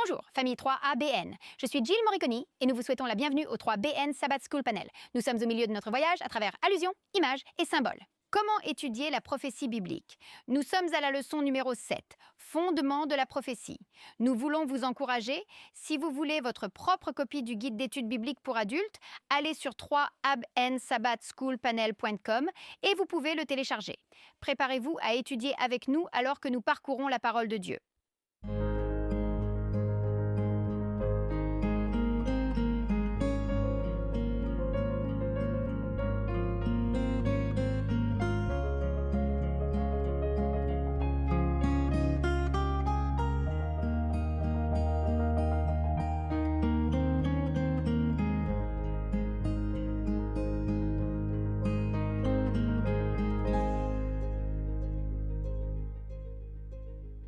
Bonjour, famille 3ABN. Je suis Jill Morriconi et nous vous souhaitons la bienvenue au 3BN Sabbath School Panel. Nous sommes au milieu de notre voyage à travers allusions, images et symboles. Comment étudier la prophétie biblique? Nous sommes à la leçon numéro 7, Fondement de la prophétie. Nous voulons vous encourager. Si vous voulez votre propre copie du guide d'études bibliques pour adultes, allez sur 3abnsabbathschoolpanel.com et vous pouvez le télécharger. Préparez-vous à étudier avec nous alors que nous parcourons la parole de Dieu.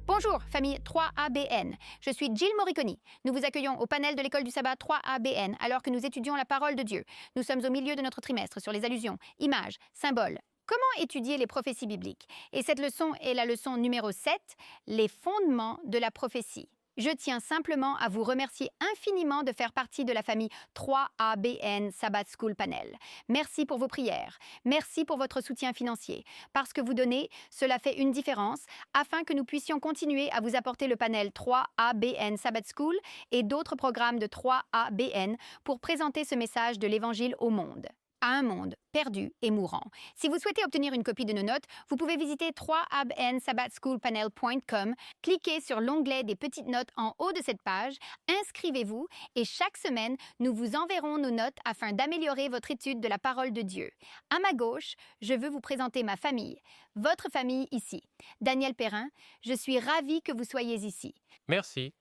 Bonjour, famille 3ABN. Je suis Jill Morriconi. Nous vous accueillons au panel de l'école du sabbat 3ABN alors que nous étudions la parole de Dieu. Nous sommes au milieu de notre trimestre sur les allusions, images, symboles. Comment étudier les prophéties bibliques? Et cette leçon est la leçon numéro 7, les fondements de la prophétie. Je tiens simplement à vous remercier infiniment de faire partie de la famille 3ABN Sabbath School Panel. Merci pour vos prières. Merci pour votre soutien financier. Parce que vous donnez, cela fait une différence afin que nous puissions continuer à vous apporter le panel 3ABN Sabbath School et d'autres programmes de 3ABN pour présenter ce message de l'Évangile au monde. À un monde perdu et mourant. Si vous souhaitez obtenir une copie de nos notes, vous pouvez visiter 3abnsabbathschoolpanel.com, cliquez sur l'onglet des petites notes en haut de cette page, inscrivez-vous et chaque semaine, nous vous enverrons nos notes afin d'améliorer votre étude de la parole de Dieu. À ma gauche, je veux vous présenter ma famille, votre famille ici. Daniel Perrin, je suis ravie que vous soyez ici. Merci.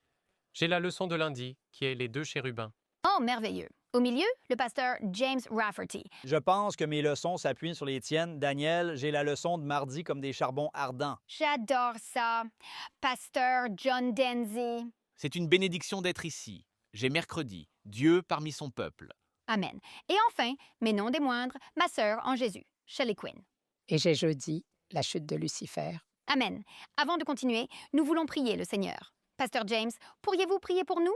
J'ai la leçon de lundi, qui est les 2 chérubins. Oh, merveilleux! Au milieu, le pasteur James Rafferty. Je pense que mes leçons s'appuient sur les tiennes. Daniel, j'ai la leçon de mardi comme des charbons ardents. J'adore ça. Pasteur John Denzi. C'est une bénédiction d'être ici. J'ai mercredi, Dieu parmi son peuple. Amen. Et enfin, mais non des moindres, ma sœur en Jésus, Shelley Quinn. Et j'ai jeudi, la chute de Lucifer. Amen. Avant de continuer, nous voulons prier le Seigneur. Pasteur James, pourriez-vous prier pour nous?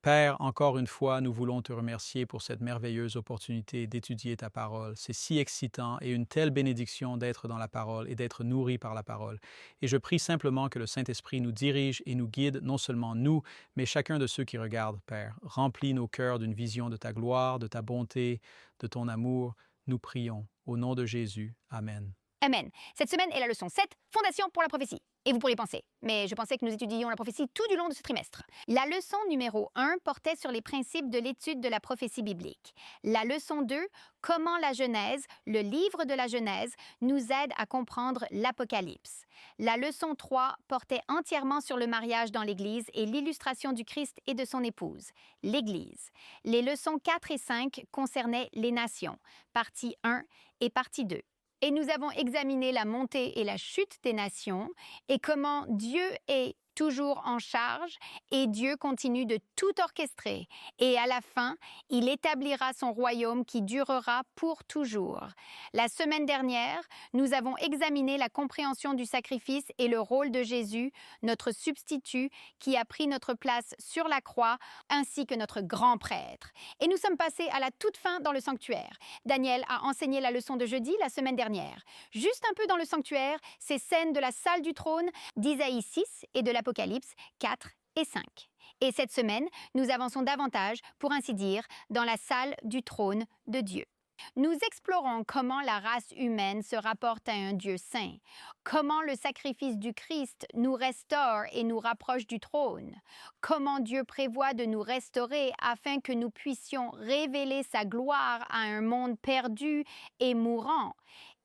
Père, encore une fois, nous voulons te remercier pour cette merveilleuse opportunité d'étudier ta parole. C'est si excitant et une telle bénédiction d'être dans la parole et d'être nourri par la parole. Et je prie simplement que le Saint-Esprit nous dirige et nous guide, non seulement nous, mais chacun de ceux qui regardent, Père. Remplis nos cœurs d'une vision de ta gloire, de ta bonté, de ton amour. Nous prions. Au nom de Jésus. Amen. Amen. Cette semaine est la leçon 7, Fondation pour la prophétie. Et vous pourriez penser, mais je pensais que nous étudions la prophétie tout du long de ce trimestre. La leçon numéro 1 portait sur les principes de l'étude de la prophétie biblique. La leçon 2, comment la Genèse, le livre de la Genèse, nous aide à comprendre l'Apocalypse. La leçon 3 portait entièrement sur le mariage dans l'Église et l'illustration du Christ et de son épouse, l'Église. Les leçons 4 et 5 concernaient les nations, partie 1 et partie 2. Et nous avons examiné la montée et la chute des nations et comment Dieu est toujours en charge et Dieu continue de tout orchestrer. Et à la fin, il établira son royaume qui durera pour toujours. La semaine dernière, nous avons examiné la compréhension du sacrifice et le rôle de Jésus, notre substitut, qui a pris notre place sur la croix, ainsi que notre grand prêtre. Et nous sommes passés à la toute fin dans le sanctuaire. Daniel a enseigné la leçon de jeudi la semaine dernière. Juste un peu dans le sanctuaire, ces scènes de la salle du trône, d'Isaïe 6 et de l'Apocalypse 4 et 5. Et cette semaine, nous avançons davantage, pour ainsi dire, dans la salle du trône de Dieu. Nous explorons comment la race humaine se rapporte à un Dieu saint, comment le sacrifice du Christ nous restaure et nous rapproche du trône, comment Dieu prévoit de nous restaurer afin que nous puissions révéler sa gloire à un monde perdu et mourant,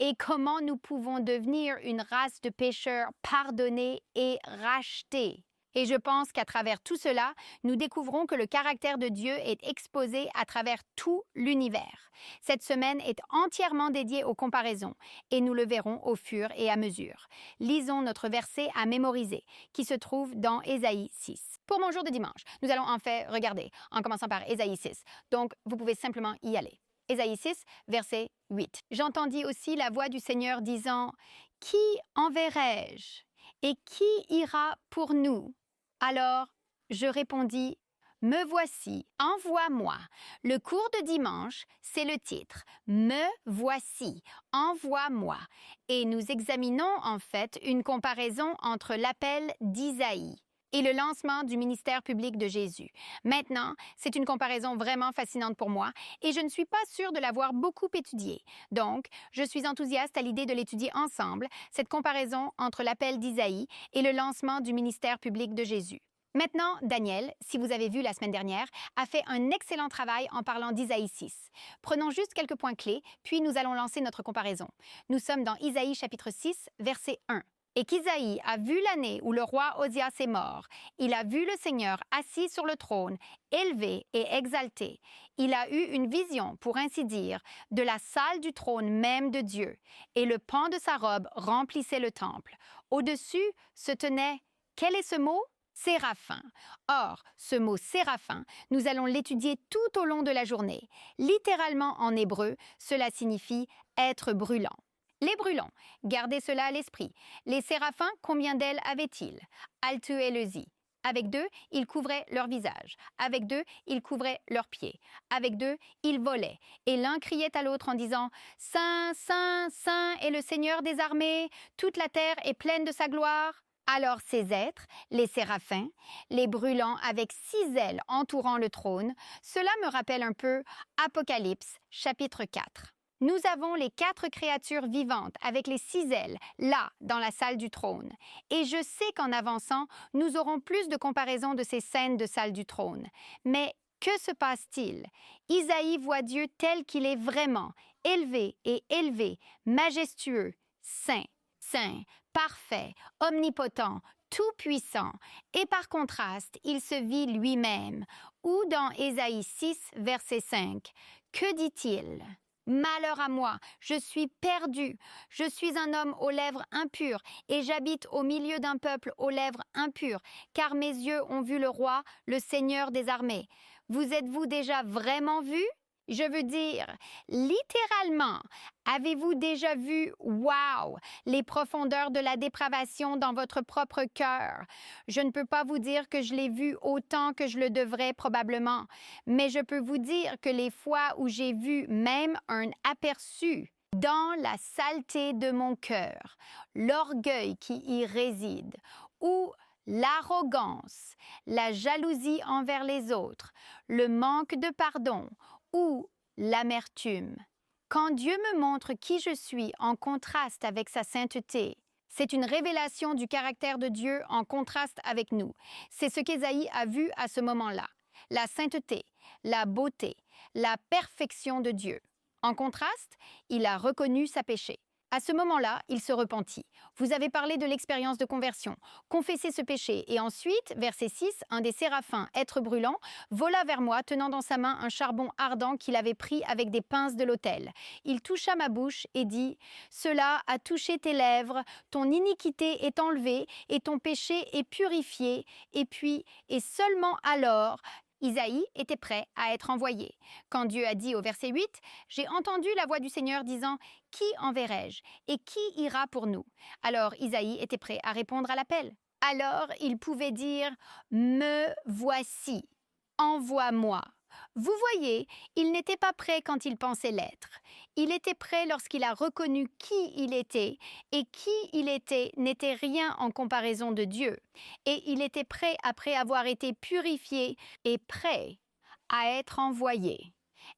et comment nous pouvons devenir une race de pécheurs pardonnés et rachetés. Et je pense qu'à travers tout cela, nous découvrons que le caractère de Dieu est exposé à travers tout l'univers. Cette semaine est entièrement dédiée aux comparaisons et nous le verrons au fur et à mesure. Lisons notre verset à mémoriser qui se trouve dans Ésaïe 6. Pour mon jour de dimanche, nous allons en fait regarder en commençant par Ésaïe 6. Donc, vous pouvez simplement y aller. Ésaïe 6, verset 8. J'entendis aussi la voix du Seigneur disant « Qui enverrai-je et qui ira pour nous ?» Alors je répondis, « Me voici, envoie-moi. » Le cours de dimanche, c'est le titre, « Me voici, envoie-moi. » Et nous examinons en fait une comparaison entre l'appel d'Isaïe et le lancement du ministère public de Jésus. Maintenant, c'est une comparaison vraiment fascinante pour moi et je ne suis pas sûre de l'avoir beaucoup étudiée. Donc, je suis enthousiaste à l'idée de l'étudier ensemble, cette comparaison entre l'appel d'Isaïe et le lancement du ministère public de Jésus. Maintenant, Daniel, si vous avez vu la semaine dernière, a fait un excellent travail en parlant d'Isaïe 6. Prenons juste quelques points clés, puis nous allons lancer notre comparaison. Nous sommes dans Isaïe chapitre 6, verset 1. Et qu'Isaïe a vu l'année où le roi Osias est mort. Il a vu le Seigneur assis sur le trône, élevé et exalté. Il a eu une vision, pour ainsi dire, de la salle du trône même de Dieu. Et le pan de sa robe remplissait le temple. Au-dessus se tenait, quel est ce mot? Séraphin. Or, ce mot séraphin, nous allons l'étudier tout au long de la journée. Littéralement en hébreu, cela signifie être brûlant. Les brûlants, gardez cela à l'esprit. Les séraphins, combien d'ailes avaient-ils? Altuéleusie. Avec 2, ils couvraient leur visage. Avec 2, ils couvraient leurs pieds. Avec 2, ils volaient. Et l'un criait à l'autre en disant « Saint, Saint, Saint est le Seigneur des armées, toute la terre est pleine de sa gloire. » Alors ces êtres, les séraphins, les brûlants avec 6 ailes entourant le trône, cela me rappelle un peu Apocalypse, chapitre 4. Nous avons les 4 créatures vivantes avec les 6 ailes, là, dans la salle du trône. Et je sais qu'en avançant, nous aurons plus de comparaisons de ces scènes de salle du trône. Mais que se passe-t-il? Isaïe voit Dieu tel qu'il est vraiment, élevé, majestueux, saint, parfait, omnipotent, tout-puissant. Et par contraste, il se vit lui-même. Ou dans Ésaïe 6, verset 5, que dit-il? Malheur à moi, je suis perdu, je suis un homme aux lèvres impures et j'habite au milieu d'un peuple aux lèvres impures, car mes yeux ont vu le roi, le Seigneur des armées. Vous êtes-vous déjà vraiment vu? Je veux dire, littéralement, avez-vous déjà vu, wow, les profondeurs de la dépravation dans votre propre cœur? Je ne peux pas vous dire que je l'ai vu autant que je le devrais probablement, mais je peux vous dire que les fois où j'ai vu même un aperçu dans la saleté de mon cœur, l'orgueil qui y réside, ou l'arrogance, la jalousie envers les autres, le manque de pardon, ou l'amertume. Quand Dieu me montre qui je suis en contraste avec sa sainteté, c'est une révélation du caractère de Dieu en contraste avec nous. C'est ce qu'Ésaïe a vu à ce moment-là. La sainteté, la beauté, la perfection de Dieu. En contraste, il a reconnu sa péché. À ce moment-là, il se repentit. Vous avez parlé de l'expérience de conversion. Confessez ce péché. Et ensuite, verset 6, un des séraphins, être brûlant, vola vers moi, tenant dans sa main un charbon ardent qu'il avait pris avec des pinces de l'autel. Il toucha ma bouche et dit, « Cela a touché tes lèvres, ton iniquité est enlevée et ton péché est purifié. » Et puis, et seulement alors, Isaïe était prêt à être envoyé. Quand Dieu a dit au verset 8, « J'ai entendu la voix du Seigneur disant, « Qui enverrai-je et qui ira pour nous ?» Alors Isaïe était prêt à répondre à l'appel. Alors il pouvait dire, « Me voici, envoie-moi. » Vous voyez, il n'était pas prêt quand il pensait l'être. Il était prêt lorsqu'il a reconnu qui il était, et qui il était n'était rien en comparaison de Dieu. Et il était prêt après avoir été purifié et prêt à être envoyé.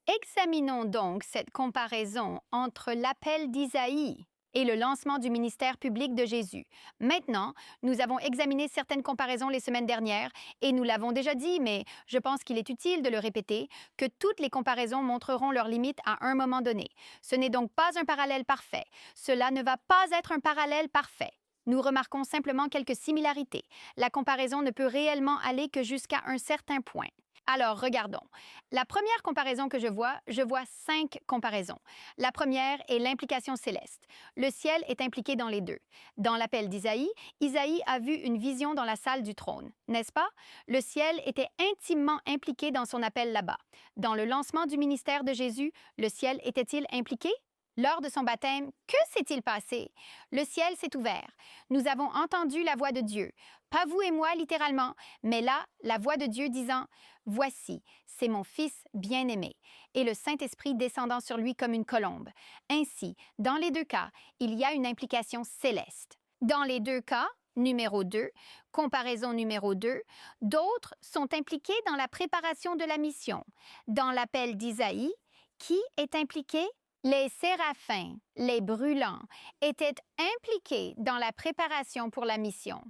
Examinons donc cette comparaison entre l'appel d'Isaïe et le lancement du ministère public de Jésus. Maintenant, nous avons examiné certaines comparaisons les semaines dernières et nous l'avons déjà dit, mais je pense qu'il est utile de le répéter, que toutes les comparaisons montreront leurs limites à un moment donné. Ce n'est donc pas un parallèle parfait. Cela ne va pas être un parallèle parfait. Nous remarquons simplement quelques similarités. La comparaison ne peut réellement aller que jusqu'à un certain point. Alors, regardons. La première comparaison que je vois 5 comparaisons. La première est l'implication céleste. Le ciel est impliqué dans les deux. Dans l'appel d'Isaïe, Isaïe a vu une vision dans la salle du trône, n'est-ce pas? Le ciel était intimement impliqué dans son appel là-bas. Dans le lancement du ministère de Jésus, le ciel était-il impliqué? Lors de son baptême, que s'est-il passé? Le ciel s'est ouvert. Nous avons entendu la voix de Dieu. Pas vous et moi, littéralement, mais là, la voix de Dieu disant « Voici, c'est mon Fils bien-aimé » et le Saint-Esprit descendant sur lui comme une colombe. Ainsi, dans les deux cas, il y a une implication céleste. Dans les deux cas, numéro 2, comparaison numéro 2, d'autres sont impliqués dans la préparation de la mission. Dans l'appel d'Isaïe, qui est impliqué? Les séraphins, les brûlants, étaient impliqués dans la préparation pour la mission.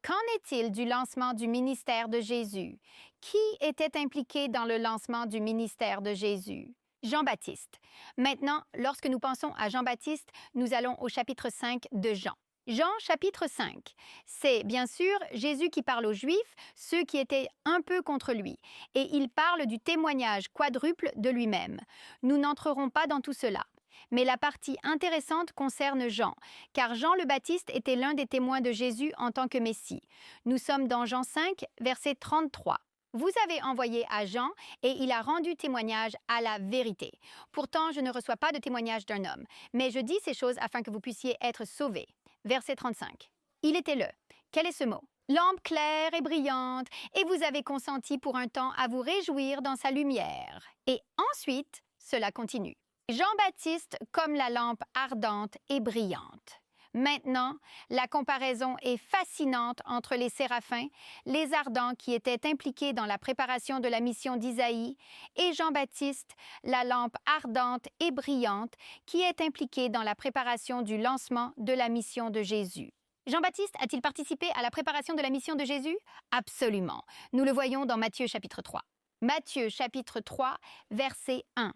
Qu'en est-il du lancement du ministère de Jésus? Qui était impliqué dans le lancement du ministère de Jésus? Jean-Baptiste. Maintenant, lorsque nous pensons à Jean-Baptiste, nous allons au chapitre 5 de Jean. Jean chapitre 5, c'est bien sûr Jésus qui parle aux Juifs, ceux qui étaient un peu contre lui, et il parle du témoignage quadruple de lui-même. Nous n'entrerons pas dans tout cela. Mais la partie intéressante concerne Jean, car Jean le Baptiste était l'un des témoins de Jésus en tant que Messie. Nous sommes dans Jean 5, verset 33. Vous avez envoyé à Jean et il a rendu témoignage à la vérité. Pourtant, je ne reçois pas de témoignage d'un homme, mais je dis ces choses afin que vous puissiez être sauvés. Verset 35. Il était le. Quel est ce mot? Lampe claire et brillante, et vous avez consenti pour un temps à vous réjouir dans sa lumière. Et ensuite, cela continue. Jean-Baptiste comme la lampe ardente et brillante. Maintenant, la comparaison est fascinante entre les séraphins, les ardents qui étaient impliqués dans la préparation de la mission d'Isaïe, et Jean-Baptiste, la lampe ardente et brillante qui est impliqué dans la préparation du lancement de la mission de Jésus. Jean-Baptiste a-t-il participé à la préparation de la mission de Jésus? Absolument. Nous le voyons dans Matthieu chapitre 3. Matthieu chapitre 3, verset 1.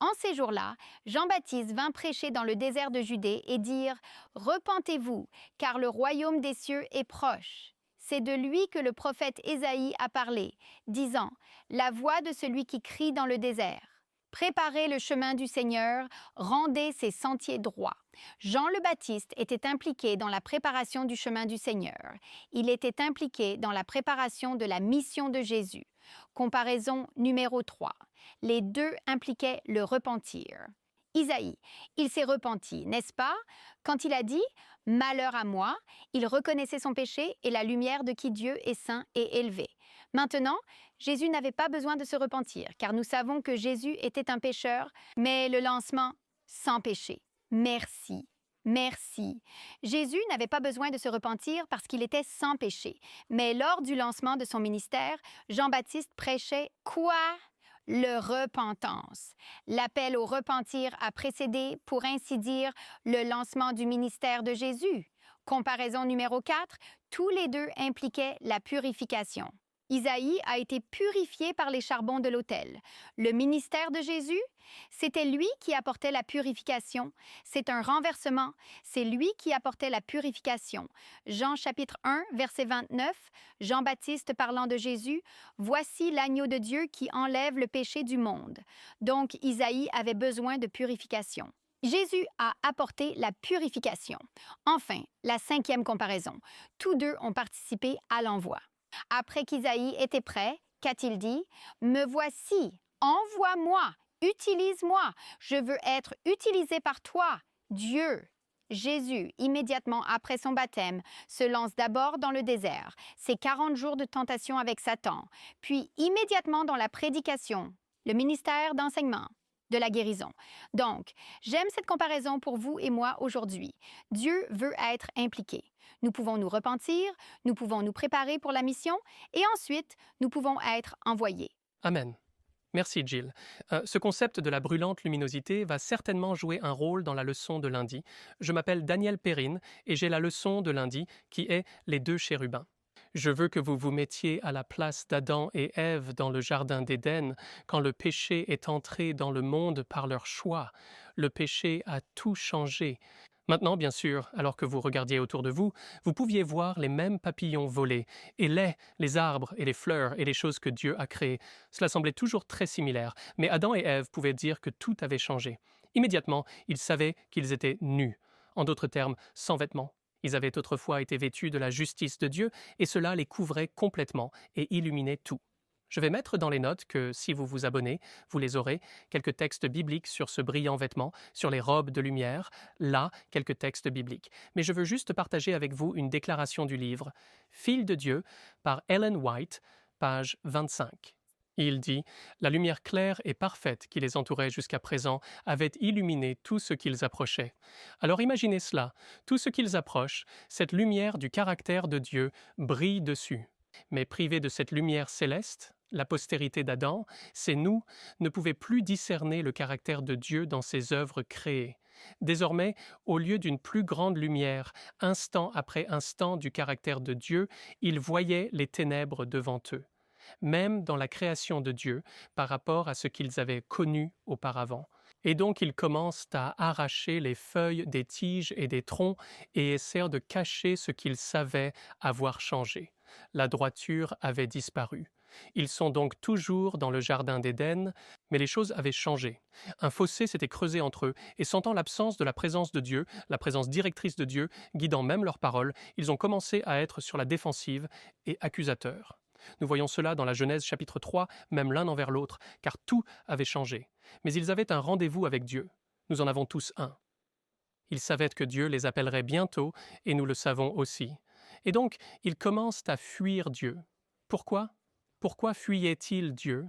En ces jours-là, Jean-Baptiste vint prêcher dans le désert de Judée et dire « Repentez-vous, car le royaume des cieux est proche. » C'est de lui que le prophète Ésaïe a parlé, disant « La voix de celui qui crie dans le désert. Préparez le chemin du Seigneur, rendez ses sentiers droits. » Jean le Baptiste était impliqué dans la préparation du chemin du Seigneur. Il était impliqué dans la préparation de la mission de Jésus. Comparaison numéro 3. Les deux impliquaient le repentir. Isaïe, il s'est repenti, n'est-ce pas? Quand il a dit « Malheur à moi », il reconnaissait son péché et la lumière de qui Dieu est saint et élevé. Maintenant, Jésus n'avait pas besoin de se repentir, car nous savons que Jésus était un pécheur, mais le lancement sans péché. Merci. Merci. Jésus n'avait pas besoin de se repentir parce qu'il était sans péché. Mais lors du lancement de son ministère, Jean-Baptiste prêchait quoi? Le repentance. L'appel au repentir a précédé, pour ainsi dire, le lancement du ministère de Jésus. Comparaison numéro 4, tous les deux impliquaient la purification. Isaïe a été purifié par les charbons de l'autel. Le ministère de Jésus, c'était lui qui apportait la purification. C'est un renversement. C'est lui qui apportait la purification. Jean chapitre 1, verset 29, Jean-Baptiste parlant de Jésus, « Voici l'agneau de Dieu qui enlève le péché du monde. » Donc, Isaïe avait besoin de purification. Jésus a apporté la purification. Enfin, la 5e comparaison. Tous deux ont participé à l'envoi. Après qu'Isaïe était prêt, qu'a-t-il dit? « Me voici, envoie-moi, utilise-moi, je veux être utilisé par toi, Dieu. » Jésus, immédiatement après son baptême, se lance d'abord dans le désert, ses 40 jours de tentation avec Satan, puis immédiatement dans la prédication, le ministère d'enseignement, de la guérison. Donc, j'aime cette comparaison pour vous et moi aujourd'hui. Dieu veut être impliqué. Nous pouvons nous repentir, nous pouvons nous préparer pour la mission et ensuite, nous pouvons être envoyés. Amen. Merci, Jill. Ce concept de la brûlante luminosité va certainement jouer un rôle dans la leçon de lundi. Je m'appelle Daniel Perrine et j'ai la leçon de lundi qui est les deux chérubins. Je veux que vous vous mettiez à la place d'Adam et Ève dans le jardin d'Éden quand le péché est entré dans le monde par leur choix. Le péché a tout changé. Maintenant, bien sûr, alors que vous regardiez autour de vous, vous pouviez voir les mêmes papillons voler, et les arbres et les fleurs et les choses que Dieu a créées. Cela semblait toujours très similaire, mais Adam et Ève pouvaient dire que tout avait changé. Immédiatement, ils savaient qu'ils étaient nus. En d'autres termes, sans vêtements. Ils avaient autrefois été vêtus de la justice de Dieu, et cela les couvrait complètement et illuminait tout. Je vais mettre dans les notes que, si vous vous abonnez, vous les aurez, quelques textes bibliques sur ce brillant vêtement, sur les robes de lumière, là, quelques textes bibliques. Mais je veux juste partager avec vous une déclaration du livre « Fil de Dieu » par Ellen White, page 25. Il dit « La lumière claire et parfaite qui les entourait jusqu'à présent avait illuminé tout ce qu'ils approchaient. Alors imaginez cela, tout ce qu'ils approchent, cette lumière du caractère de Dieu brille dessus. Mais privés de cette lumière céleste, la postérité d'Adam, c'est nous, ne pouvait plus discerner le caractère de Dieu dans ses œuvres créées. Désormais, au lieu d'une plus grande lumière, instant après instant du caractère de Dieu, ils voyaient les ténèbres devant eux. Même dans la création de Dieu, par rapport à ce qu'ils avaient connu auparavant. Et donc ils commencent à arracher les feuilles des tiges et des troncs et essaient de cacher ce qu'ils savaient avoir changé. La droiture avait disparu. Ils sont donc toujours dans le jardin d'Éden, mais les choses avaient changé. Un fossé s'était creusé entre eux, et sentant l'absence de la présence de Dieu, la présence directrice de Dieu, guidant même leurs paroles, ils ont commencé à être sur la défensive et accusateurs. Nous voyons cela dans la Genèse chapitre 3, même l'un envers l'autre, car tout avait changé. Mais ils avaient un rendez-vous avec Dieu. Nous en avons tous un. Ils savaient que Dieu les appellerait bientôt, et nous le savons aussi. Et donc, ils commencent à fuir Dieu. Pourquoi? Pourquoi fuyaient-ils Dieu?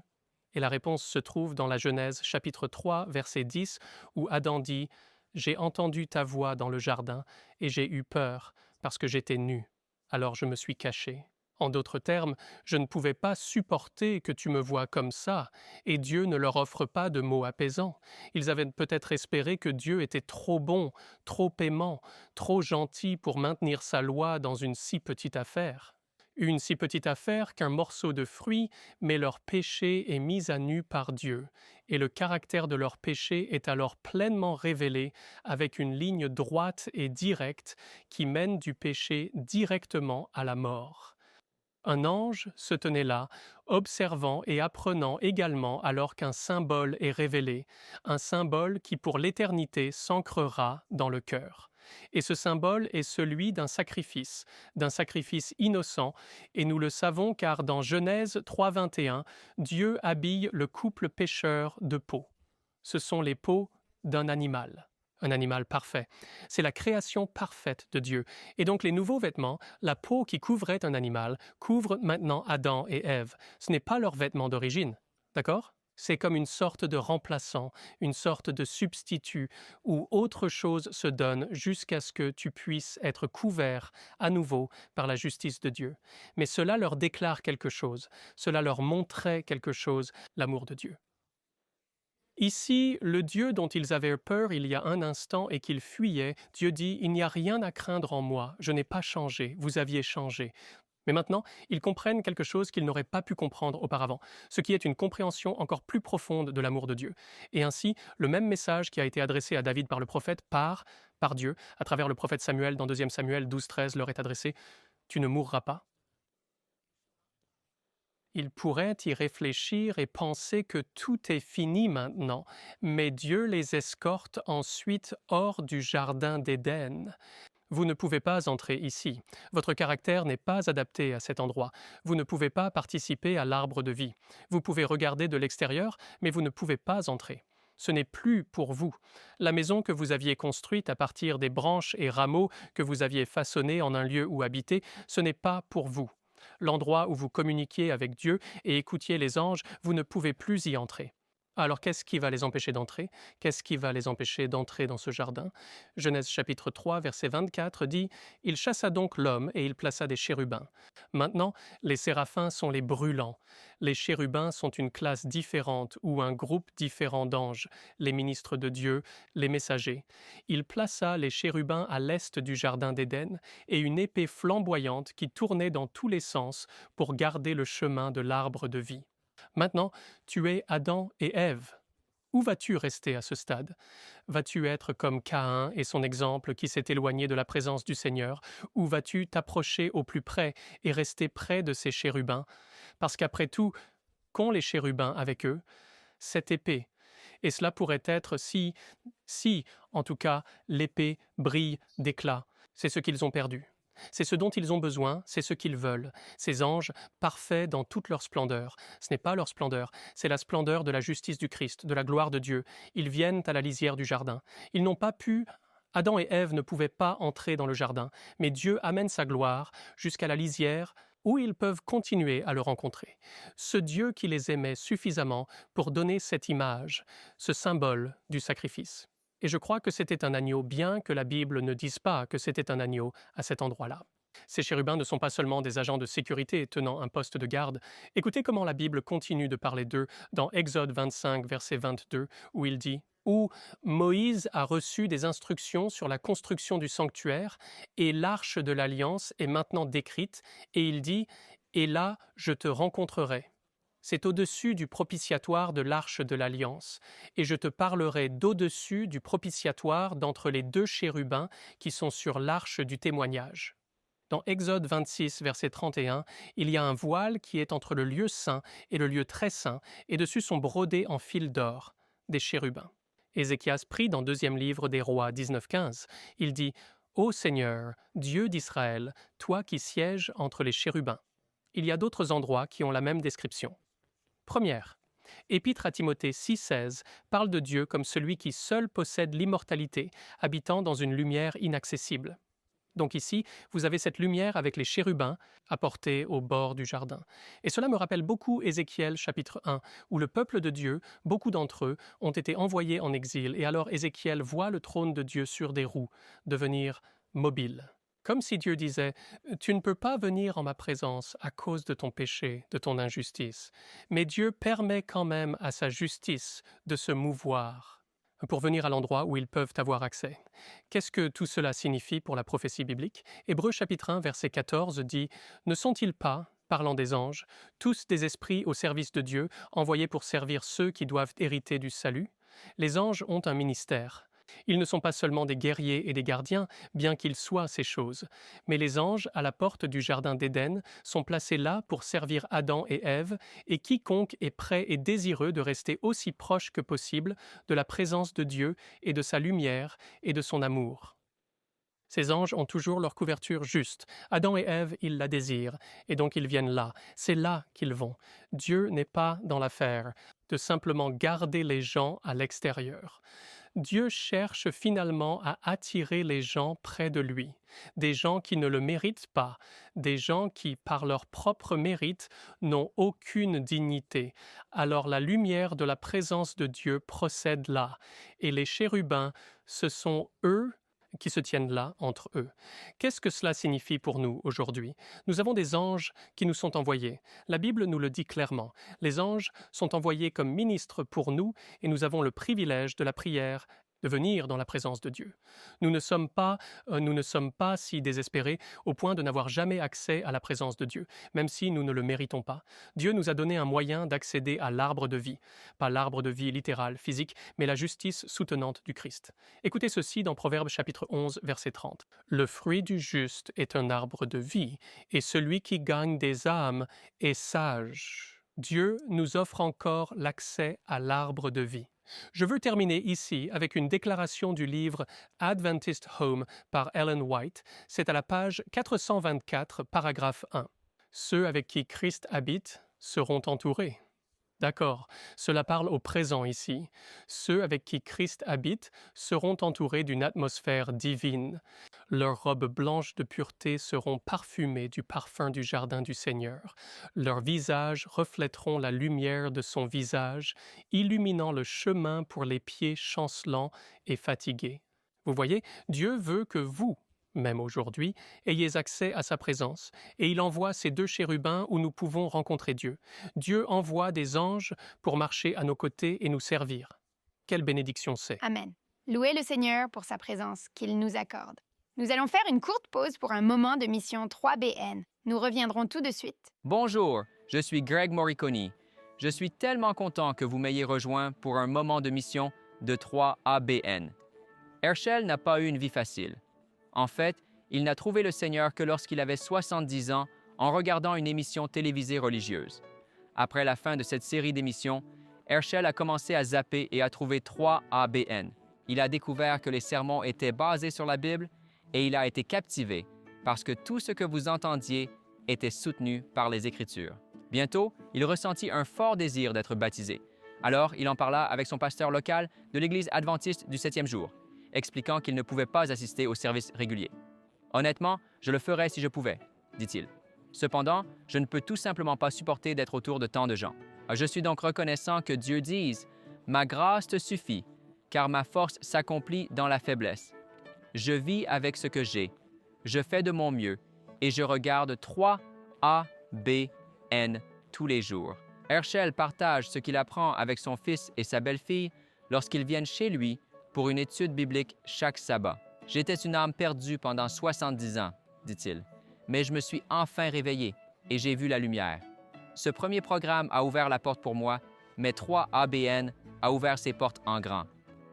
Et la réponse se trouve dans la Genèse chapitre 3, verset 10, où Adam dit « J'ai entendu ta voix dans le jardin, et j'ai eu peur, parce que j'étais nu. Alors je me suis caché. » En d'autres termes, je ne pouvais pas supporter que tu me vois comme ça, et Dieu ne leur offre pas de mots apaisants. Ils avaient peut-être espéré que Dieu était trop bon, trop aimant, trop gentil pour maintenir sa loi dans une si petite affaire. Une si petite affaire qu'un morceau de fruit, mais leur péché est mis à nu par Dieu, et le caractère de leur péché est alors pleinement révélé avec une ligne droite et directe qui mène du péché directement à la mort. Un ange se tenait là, observant et apprenant également alors qu'un symbole est révélé, un symbole qui pour l'éternité s'ancrera dans le cœur. Et ce symbole est celui d'un sacrifice innocent, et nous le savons car dans Genèse 3,21, Dieu habille le couple pécheur de peaux. Ce sont les peaux d'un animal. Un animal parfait. C'est la création parfaite de Dieu. Et donc les nouveaux vêtements, la peau qui couvrait un animal, couvrent maintenant Adam et Ève. Ce n'est pas leur vêtement d'origine. D'accord? C'est comme une sorte de remplaçant, une sorte de substitut, où autre chose se donne jusqu'à ce que tu puisses être couvert à nouveau par la justice de Dieu. Mais cela leur déclare quelque chose, cela leur montrait quelque chose, l'amour de Dieu. Ici, le Dieu dont ils avaient peur il y a un instant et qu'ils fuyaient, Dieu dit « Il n'y a rien à craindre en moi, je n'ai pas changé, vous aviez changé ». Mais maintenant, ils comprennent quelque chose qu'ils n'auraient pas pu comprendre auparavant, ce qui est une compréhension encore plus profonde de l'amour de Dieu. Et ainsi, le même message qui a été adressé à David par le prophète par Dieu, à travers le prophète Samuel dans 2 Samuel 12-13 leur est adressé « Tu ne mourras pas ». Ils pourraient y réfléchir et penser que tout est fini maintenant, mais Dieu les escorte ensuite hors du jardin d'Éden. Vous ne pouvez pas entrer ici. Votre caractère n'est pas adapté à cet endroit. Vous ne pouvez pas participer à l'arbre de vie. Vous pouvez regarder de l'extérieur, mais vous ne pouvez pas entrer. Ce n'est plus pour vous. La maison que vous aviez construite à partir des branches et rameaux que vous aviez façonnés en un lieu où habiter, ce n'est pas pour vous. L'endroit où vous communiquiez avec Dieu et écoutiez les anges, vous ne pouvez plus y entrer. Alors qu'est-ce qui va les empêcher d'entrer? Qu'est-ce qui va les empêcher d'entrer dans ce jardin? Genèse chapitre 3, verset 24 dit « Il chassa donc l'homme et il plaça des chérubins. » Maintenant, les séraphins sont les brûlants. Les chérubins sont une classe différente ou un groupe différent d'anges, les ministres de Dieu, les messagers. Il plaça les chérubins à l'est du jardin d'Éden et une épée flamboyante qui tournait dans tous les sens pour garder le chemin de l'arbre de vie. Maintenant, tu es Adam et Ève. Où vas-tu rester à ce stade? Vas-tu être comme Caïn et son exemple qui s'est éloigné de la présence du Seigneur? Ou vas-tu t'approcher au plus près et rester près de ces chérubins? Parce qu'après tout, qu'ont les chérubins avec eux? Cette épée. Et cela pourrait être si, en tout cas, l'épée brille d'éclat. C'est ce qu'ils ont perdu. C'est ce dont ils ont besoin, c'est ce qu'ils veulent. Ces anges, parfaits dans toute leur splendeur. Ce n'est pas leur splendeur, c'est la splendeur de la justice du Christ, de la gloire de Dieu. Ils viennent à la lisière du jardin. Ils n'ont pas pu... Adam et Ève ne pouvaient pas entrer dans le jardin, mais Dieu amène sa gloire jusqu'à la lisière où ils peuvent continuer à le rencontrer. Ce Dieu qui les aimait suffisamment pour donner cette image, ce symbole du sacrifice. Et je crois que c'était un agneau, bien que la Bible ne dise pas que c'était un agneau à cet endroit-là. Ces chérubins ne sont pas seulement des agents de sécurité tenant un poste de garde. Écoutez comment la Bible continue de parler d'eux dans Exode 25, verset 22, où il dit « Où Moïse a reçu des instructions sur la construction du sanctuaire, et l'arche de l'Alliance est maintenant décrite, et il dit « Et là, je te rencontrerai ». C'est au-dessus du propitiatoire de l'arche de l'Alliance, et je te parlerai d'au-dessus du propitiatoire d'entre les deux chérubins qui sont sur l'arche du témoignage. Dans Exode 26, verset 31, il y a un voile qui est entre le lieu saint et le lieu très saint, et dessus sont brodés en fil d'or des chérubins. Ézéchias prie dans 2e livre des Rois 19-15. Il dit « Ô Seigneur, Dieu d'Israël, toi qui sièges entre les chérubins ». Il y a d'autres endroits qui ont la même description. Première, Épître à Timothée 6,16 parle de Dieu comme celui qui seul possède l'immortalité, habitant dans une lumière inaccessible. Donc ici, vous avez cette lumière avec les chérubins apportés au bord du jardin. Et cela me rappelle beaucoup Ézéchiel chapitre 1, où le peuple de Dieu, beaucoup d'entre eux, ont été envoyés en exil. Et alors Ézéchiel voit le trône de Dieu sur des roues devenir mobile. Comme si Dieu disait « Tu ne peux pas venir en ma présence à cause de ton péché, de ton injustice. Mais Dieu permet quand même à sa justice de se mouvoir pour venir à l'endroit où ils peuvent avoir accès. » Qu'est-ce que tout cela signifie pour la prophétie biblique? Hébreux chapitre 1, verset 14 dit « Ne sont-ils pas, parlant des anges, tous des esprits au service de Dieu, envoyés pour servir ceux qui doivent hériter du salut? Les anges ont un ministère. Ils ne sont pas seulement des guerriers et des gardiens, bien qu'ils soient ces choses, mais les anges, à la porte du jardin d'Éden, sont placés là pour servir Adam et Ève, et quiconque est prêt et désireux de rester aussi proche que possible de la présence de Dieu et de sa lumière et de son amour. Ces anges ont toujours leur couverture juste. Adam et Ève, ils la désirent, et donc ils viennent là. C'est là qu'ils vont. Dieu n'est pas dans l'affaire de simplement garder les gens à l'extérieur. Dieu cherche finalement à attirer les gens près de lui, des gens qui ne le méritent pas, des gens qui, par leur propre mérite, n'ont aucune dignité. Alors la lumière de la présence de Dieu procède là, et les chérubins, ce sont eux qui se tiennent là entre eux. Qu'est-ce que cela signifie pour nous aujourd'hui? Nous avons des anges qui nous sont envoyés. La Bible nous le dit clairement. Les anges sont envoyés comme ministres pour nous et nous avons le privilège de la prière de venir dans la présence de Dieu. Nous ne sommes pas si désespérés au point de n'avoir jamais accès à la présence de Dieu, même si nous ne le méritons pas. Dieu nous a donné un moyen d'accéder à l'arbre de vie, pas l'arbre de vie littéral, physique, mais la justice soutenante du Christ. Écoutez ceci dans Proverbes chapitre 11, verset 30. « Le fruit du juste est un arbre de vie, et celui qui gagne des âmes est sage. » Dieu nous offre encore l'accès à l'arbre de vie. Je veux terminer ici avec une déclaration du livre Adventist Home par Ellen White. C'est à la page 424, paragraphe 1. « Ceux avec qui Christ habite seront entourés. » D'accord, cela parle au présent ici. Ceux avec qui Christ habite seront entourés d'une atmosphère divine. Leurs robes blanches de pureté seront parfumées du parfum du jardin du Seigneur. Leurs visages reflèteront la lumière de son visage, illuminant le chemin pour les pieds chancelants et fatigués. Vous voyez, Dieu veut que vous, même aujourd'hui, ayez accès à sa présence, et il envoie ces deux chérubins où nous pouvons rencontrer Dieu. Dieu envoie des anges pour marcher à nos côtés et nous servir. Quelle bénédiction c'est! Amen. Louez le Seigneur pour sa présence qu'il nous accorde. Nous allons faire une courte pause pour un moment de mission 3BN. Nous reviendrons tout de suite. Bonjour, je suis Greg Morricone. Je suis tellement content que vous m'ayez rejoint pour un moment de mission de 3ABN. Herschel n'a pas eu une vie facile. En fait, il n'a trouvé le Seigneur que lorsqu'il avait 70 ans en regardant une émission télévisée religieuse. Après la fin de cette série d'émissions, Herschel a commencé à zapper et a trouvé 3ABN. Il a découvert que les sermons étaient basés sur la Bible et il a été captivé parce que tout ce que vous entendiez était soutenu par les Écritures. Bientôt, il ressentit un fort désir d'être baptisé. Alors, il en parla avec son pasteur local de l'Église adventiste du 7e jour, expliquant qu'il ne pouvait pas assister au service régulier. « Honnêtement, je le ferais si je pouvais, » dit-il. « Cependant, je ne peux tout simplement pas supporter d'être autour de tant de gens. Je suis donc reconnaissant que Dieu dise « Ma grâce te suffit, car ma force s'accomplit dans la faiblesse. Je vis avec ce que j'ai, je fais de mon mieux, et je regarde 3 ABN tous les jours. » Herschel partage ce qu'il apprend avec son fils et sa belle-fille lorsqu'ils viennent chez lui pour une étude biblique chaque sabbat. « J'étais une âme perdue pendant 70 ans, dit-il, mais je me suis enfin réveillé et j'ai vu la lumière. Ce premier programme a ouvert la porte pour moi, mais 3 ABN a ouvert ses portes en grand.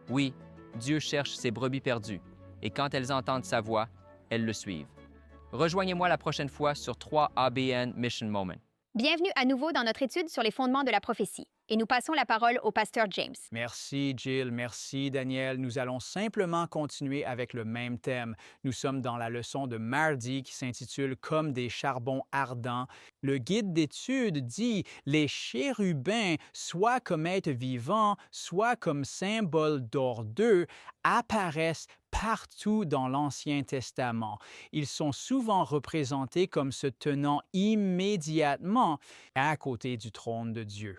Oui, Dieu cherche ses brebis perdues, et quand elles entendent sa voix, elles le suivent. Rejoignez-moi la prochaine fois sur 3 ABN Mission Moment. Bienvenue à nouveau dans notre étude sur les fondements de la prophétie. Et nous passons la parole au pasteur James. Merci, Jill. Merci, Daniel. Nous allons simplement continuer avec le même thème. Nous sommes dans la leçon de mardi qui s'intitule « Comme des charbons ardents ». Le guide d'étude dit « Les chérubins, soit comme êtres vivants, soit comme symbole d'ordure, apparaissent partout dans l'Ancien Testament. Ils sont souvent représentés comme se tenant immédiatement à côté du trône de Dieu. »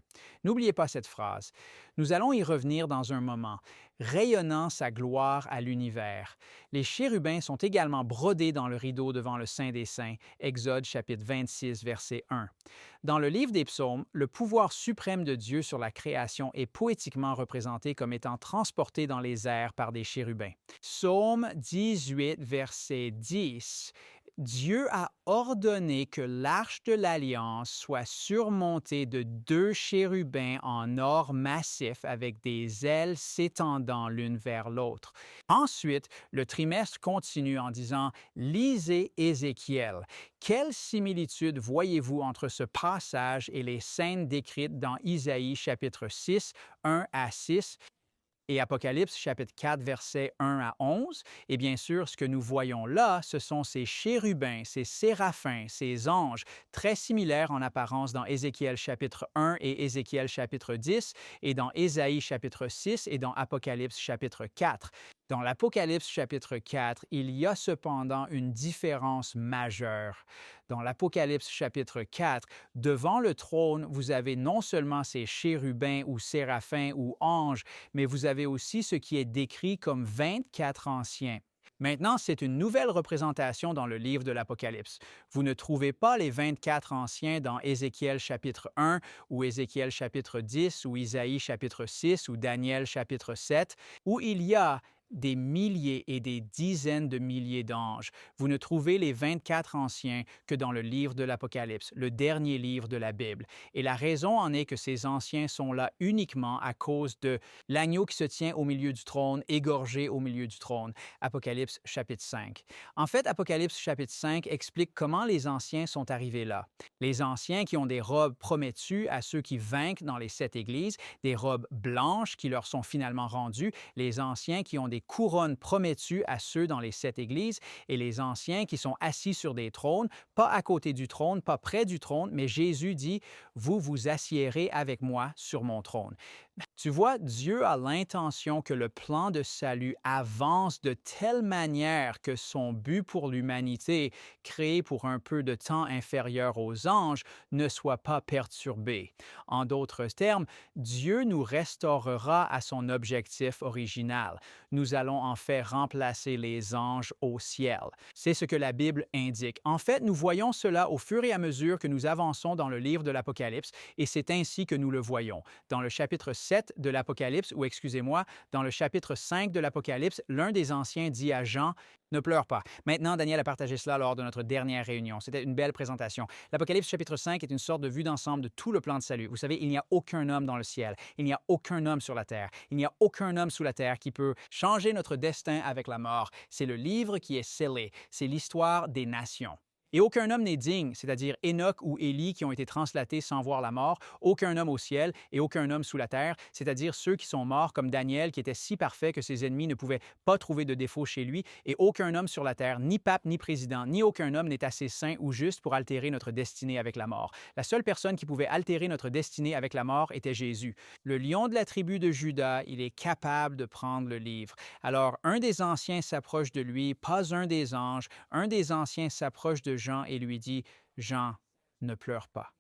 N'oubliez pas cette phrase. Nous allons y revenir dans un moment. Rayonnant sa gloire à l'univers. Les chérubins sont également brodés dans le rideau devant le Saint des Saints, Exode chapitre 26, verset 1. Dans le livre des Psaumes, le pouvoir suprême de Dieu sur la création est poétiquement représenté comme étant transporté dans les airs par des chérubins. Psaume 18, verset 10. Dieu a ordonné que l'arche de l'Alliance soit surmontée de 2 chérubins en or massif avec des ailes s'étendant l'une vers l'autre. Ensuite, le trimestre continue en disant « Lisez Ézéchiel. Quelle similitude voyez-vous entre ce passage et les scènes décrites dans Isaïe chapitre 6, 1 à 6 et Apocalypse chapitre 4, versets 1 à 11. Et bien sûr, ce que nous voyons là, ce sont ces chérubins, ces séraphins, ces anges, très similaires en apparence dans Ézéchiel chapitre 1 et Ézéchiel chapitre 10, et dans Ésaïe chapitre 6 et dans Apocalypse chapitre 4. Dans l'Apocalypse chapitre 4, il y a cependant une différence majeure. Dans l'Apocalypse chapitre 4, devant le trône, vous avez non seulement ces chérubins ou séraphins ou anges, mais vous avez aussi ce qui est décrit comme 24 anciens. Maintenant, c'est une nouvelle représentation dans le livre de l'Apocalypse. Vous ne trouvez pas les 24 anciens dans Ézéchiel chapitre 1 ou Ézéchiel chapitre 10 ou Isaïe chapitre 6 ou Daniel chapitre 7, où il y a des milliers et des dizaines de milliers d'anges. Vous ne trouvez les 24 anciens que dans le livre de l'Apocalypse, le dernier livre de la Bible. Et la raison en est que ces anciens sont là uniquement à cause de l'agneau qui se tient au milieu du trône, égorgé au milieu du trône. Apocalypse chapitre 5. En fait, Apocalypse chapitre 5 explique comment les anciens sont arrivés là. Les anciens qui ont des robes promettues à ceux qui vainquent dans les 7 églises, des robes blanches qui leur sont finalement rendues, les anciens qui ont des couronnes promettues à ceux dans les 7 églises et les anciens qui sont assis sur des trônes, pas à côté du trône, pas près du trône, mais Jésus dit « Vous vous assiérez avec moi sur mon trône ». Tu vois, Dieu a l'intention que le plan de salut avance de telle manière que son but pour l'humanité, créé pour un peu de temps inférieur aux anges, ne soit pas perturbé. En d'autres termes, Dieu nous restaurera à son objectif original. Nous allons en fait remplacer les anges au ciel. C'est ce que la Bible indique. En fait, nous voyons cela au fur et à mesure que nous avançons dans le livre de l'Apocalypse, et c'est ainsi que nous le voyons. Dans le chapitre 7 de l'Apocalypse, ou excusez-moi, dans le chapitre 5 de l'Apocalypse, l'un des anciens dit à Jean « Ne pleure pas ». Maintenant, Daniel a partagé cela lors de notre dernière réunion. C'était une belle présentation. L'Apocalypse chapitre 5 est une sorte de vue d'ensemble de tout le plan de salut. Vous savez, il n'y a aucun homme dans le ciel. Il n'y a aucun homme sur la terre. Il n'y a aucun homme sous la terre qui peut changer notre destin avec la mort. C'est le livre qui est scellé. C'est l'histoire des nations. Et aucun homme n'est digne, c'est-à-dire Enoch ou Élie qui ont été translatés sans voir la mort, aucun homme au ciel et aucun homme sous la terre, c'est-à-dire ceux qui sont morts comme Daniel qui était si parfait que ses ennemis ne pouvaient pas trouver de défaut chez lui, et aucun homme sur la terre, ni pape, ni président, ni aucun homme n'est assez saint ou juste pour altérer notre destinée avec la mort. La seule personne qui pouvait altérer notre destinée avec la mort était Jésus. Le lion de la tribu de Juda, il est capable de prendre le livre. Alors, un des anciens s'approche de lui, pas un des anges. Un des anciens s'approche de Jean et lui dit, « Jean, ne pleure pas.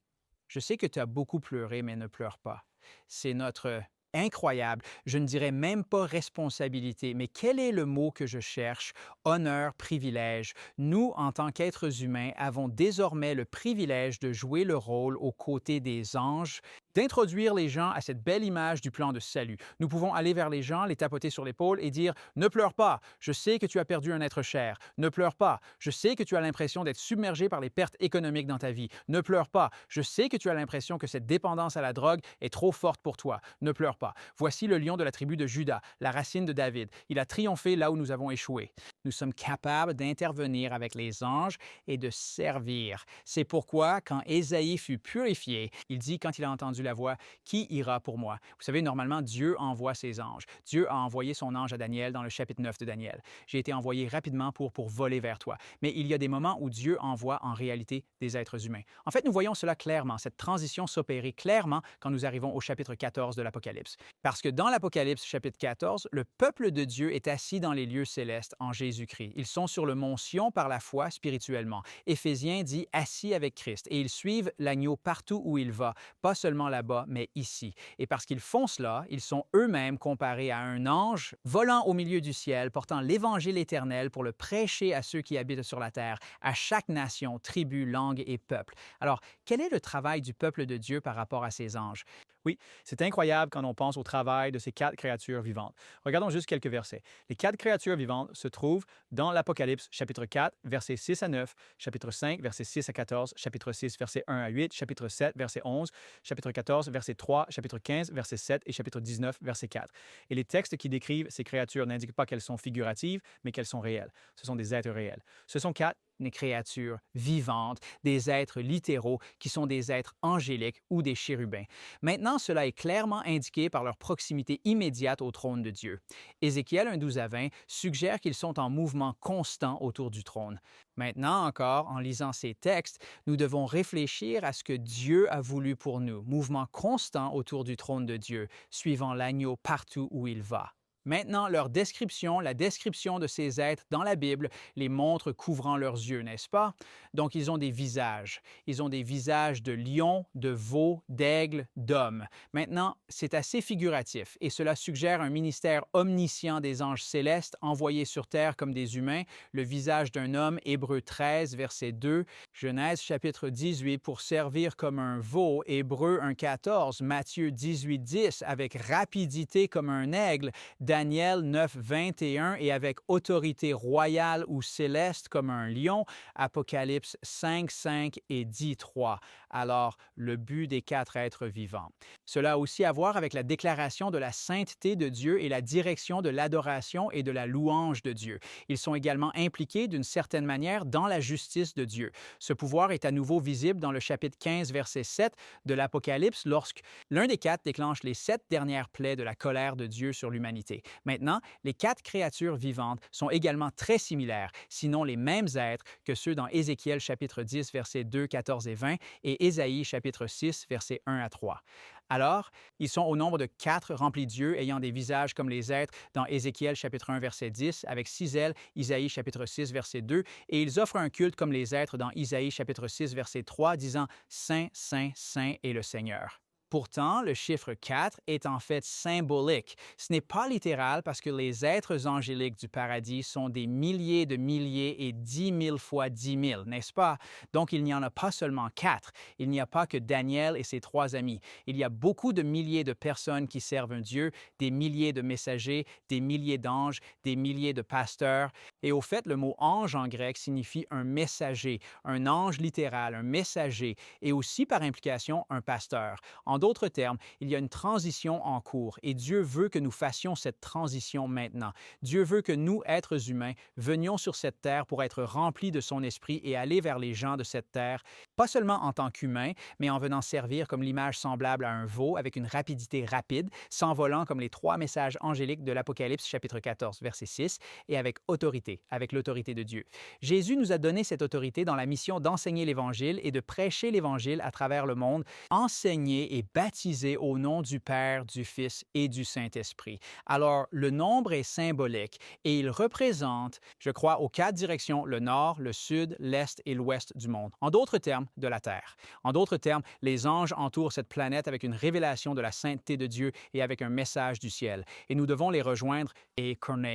Je sais que tu as beaucoup pleuré, mais ne pleure pas. C'est notre incroyable, je ne dirais même pas responsabilité, mais quel est le mot que je cherche? Honneur, privilège. Nous, en tant qu'êtres humains, avons désormais le privilège de jouer le rôle aux côtés des anges, d'introduire les gens à cette belle image du plan de salut. Nous pouvons aller vers les gens, les tapoter sur l'épaule et dire « Ne pleure pas, je sais que tu as perdu un être cher. Ne pleure pas, je sais que tu as l'impression d'être submergé par les pertes économiques dans ta vie. Ne pleure pas, je sais que tu as l'impression que cette dépendance à la drogue est trop forte pour toi. Ne pleure pas. Voici le lion de la tribu de Juda, la racine de David. Il a triomphé là où nous avons échoué. » Nous sommes capables d'intervenir avec les anges et de servir. C'est pourquoi, quand Ésaïe fut purifié, il dit, quand il a entendu la voix, « Qui ira pour moi? » Vous savez, normalement, Dieu envoie ses anges. Dieu a envoyé son ange à Daniel dans le chapitre 9 de Daniel. J'ai été envoyé rapidement pour voler vers toi. Mais il y a des moments où Dieu envoie en réalité des êtres humains. En fait, nous voyons cela clairement, cette transition s'opérer clairement quand nous arrivons au chapitre 14 de l'Apocalypse. Parce que dans l'Apocalypse chapitre 14, le peuple de Dieu est assis dans les lieux célestes en Jésus-Christ. Ils sont sur le mont Sion par la foi spirituellement. Éphésiens dit « assis avec Christ » et ils suivent l'agneau partout où il va, pas seulement là-bas, mais ici. Et parce qu'ils font cela, ils sont eux-mêmes comparés à un ange volant au milieu du ciel, portant l'Évangile éternel pour le prêcher à ceux qui habitent sur la terre, à chaque nation, tribu, langue et peuple. Alors, quel est le travail du peuple de Dieu par rapport à ces anges? Oui, c'est incroyable quand on pense au travail de ces 4 créatures vivantes. Regardons juste quelques versets. Les 4 créatures vivantes se trouvent dans l'Apocalypse, chapitre 4, versets 6 à 9, chapitre 5, versets 6 à 14, chapitre 6, versets 1 à 8, chapitre 7, verset 11, chapitre 14, verset 3, chapitre 15, verset 7 et chapitre 19, verset 4. Et les textes qui décrivent ces créatures n'indiquent pas qu'elles sont figuratives, mais qu'elles sont réelles. Ce sont des êtres réels. Ce sont 4 des créatures vivantes, des êtres littéraux qui sont des êtres angéliques ou des chérubins. Maintenant, cela est clairement indiqué par leur proximité immédiate au trône de Dieu. Ézéchiel 1, 12 à 20 suggère qu'ils sont en mouvement constant autour du trône. Maintenant encore, en lisant ces textes, nous devons réfléchir à ce que Dieu a voulu pour nous, mouvement constant autour du trône de Dieu, suivant l'agneau partout où il va. Maintenant, leur description, la description de ces êtres dans la Bible, les montre couvrant leurs yeux, n'est-ce pas? Donc, ils ont des visages. Ils ont des visages de lions, de veaux, d'aigles, d'hommes. Maintenant, c'est assez figuratif et cela suggère un ministère omniscient des anges célestes envoyés sur terre comme des humains, le visage d'un homme, Hébreux 13, verset 2, Genèse chapitre 18, pour servir comme un veau, Hébreux 1, 14, Matthieu 18, 10, avec rapidité comme un aigle, Daniel 9, 21 et avec autorité royale ou céleste comme un lion, Apocalypse 5, 5 et 10, 3. Alors, le but des 4 êtres vivants. Cela a aussi à voir avec la déclaration de la sainteté de Dieu et la direction de l'adoration et de la louange de Dieu. Ils sont également impliqués d'une certaine manière dans la justice de Dieu. Ce pouvoir est à nouveau visible dans le chapitre 15, verset 7 de l'Apocalypse lorsque l'un des 4 déclenche les 7 dernières plaies de la colère de Dieu sur l'humanité. Maintenant, les 4 créatures vivantes sont également très similaires, sinon les mêmes êtres que ceux dans Ézéchiel chapitre 10, versets 2, 14 et 20 et Ésaïe chapitre 6, versets 1 à 3. Alors, ils sont au nombre de 4 remplis d'yeux, ayant des visages comme les êtres dans Ézéchiel chapitre 1, verset 10, avec 6 ailes, Isaïe chapitre 6, verset 2, et ils offrent un culte comme les êtres dans Isaïe chapitre 6, verset 3, disant « Saint, Saint, Saint est le Seigneur ». Pourtant, le chiffre 4 est en fait symbolique. Ce n'est pas littéral parce que les êtres angéliques du paradis sont des milliers de milliers et 10 000 fois 10 000, n'est-ce pas? Donc, il n'y en a pas seulement 4. Il n'y a pas que Daniel et ses 3 amis. Il y a beaucoup de milliers de personnes qui servent un Dieu, des milliers de messagers, des milliers d'anges, des milliers de pasteurs. Et au fait, le mot ange en grec signifie un messager, un ange littéral, un messager, et aussi par implication un pasteur. En d'autres termes, il y a une transition en cours et Dieu veut que nous fassions cette transition maintenant. Dieu veut que nous, êtres humains, venions sur cette terre pour être remplis de son esprit et aller vers les gens de cette terre, pas seulement en tant qu'humains, mais en venant servir comme l'image semblable à un veau avec une rapidité rapide, s'envolant comme les 3 messages angéliques de l'Apocalypse chapitre 14, verset 6, et avec autorité, avec l'autorité de Dieu. Jésus nous a donné cette autorité dans la mission d'enseigner l'Évangile et de prêcher l'Évangile à travers le monde, enseigner et baptiser au nom du Père, du Fils et du Saint-Esprit. Alors, le nombre est symbolique et il représente, je crois, aux 4 directions, le nord, le sud, l'est et l'ouest du monde. En d'autres termes, de la Terre. En d'autres termes, les anges entourent cette planète avec une révélation de la sainteté de Dieu et avec un message du ciel. Et nous devons les rejoindre et connaître.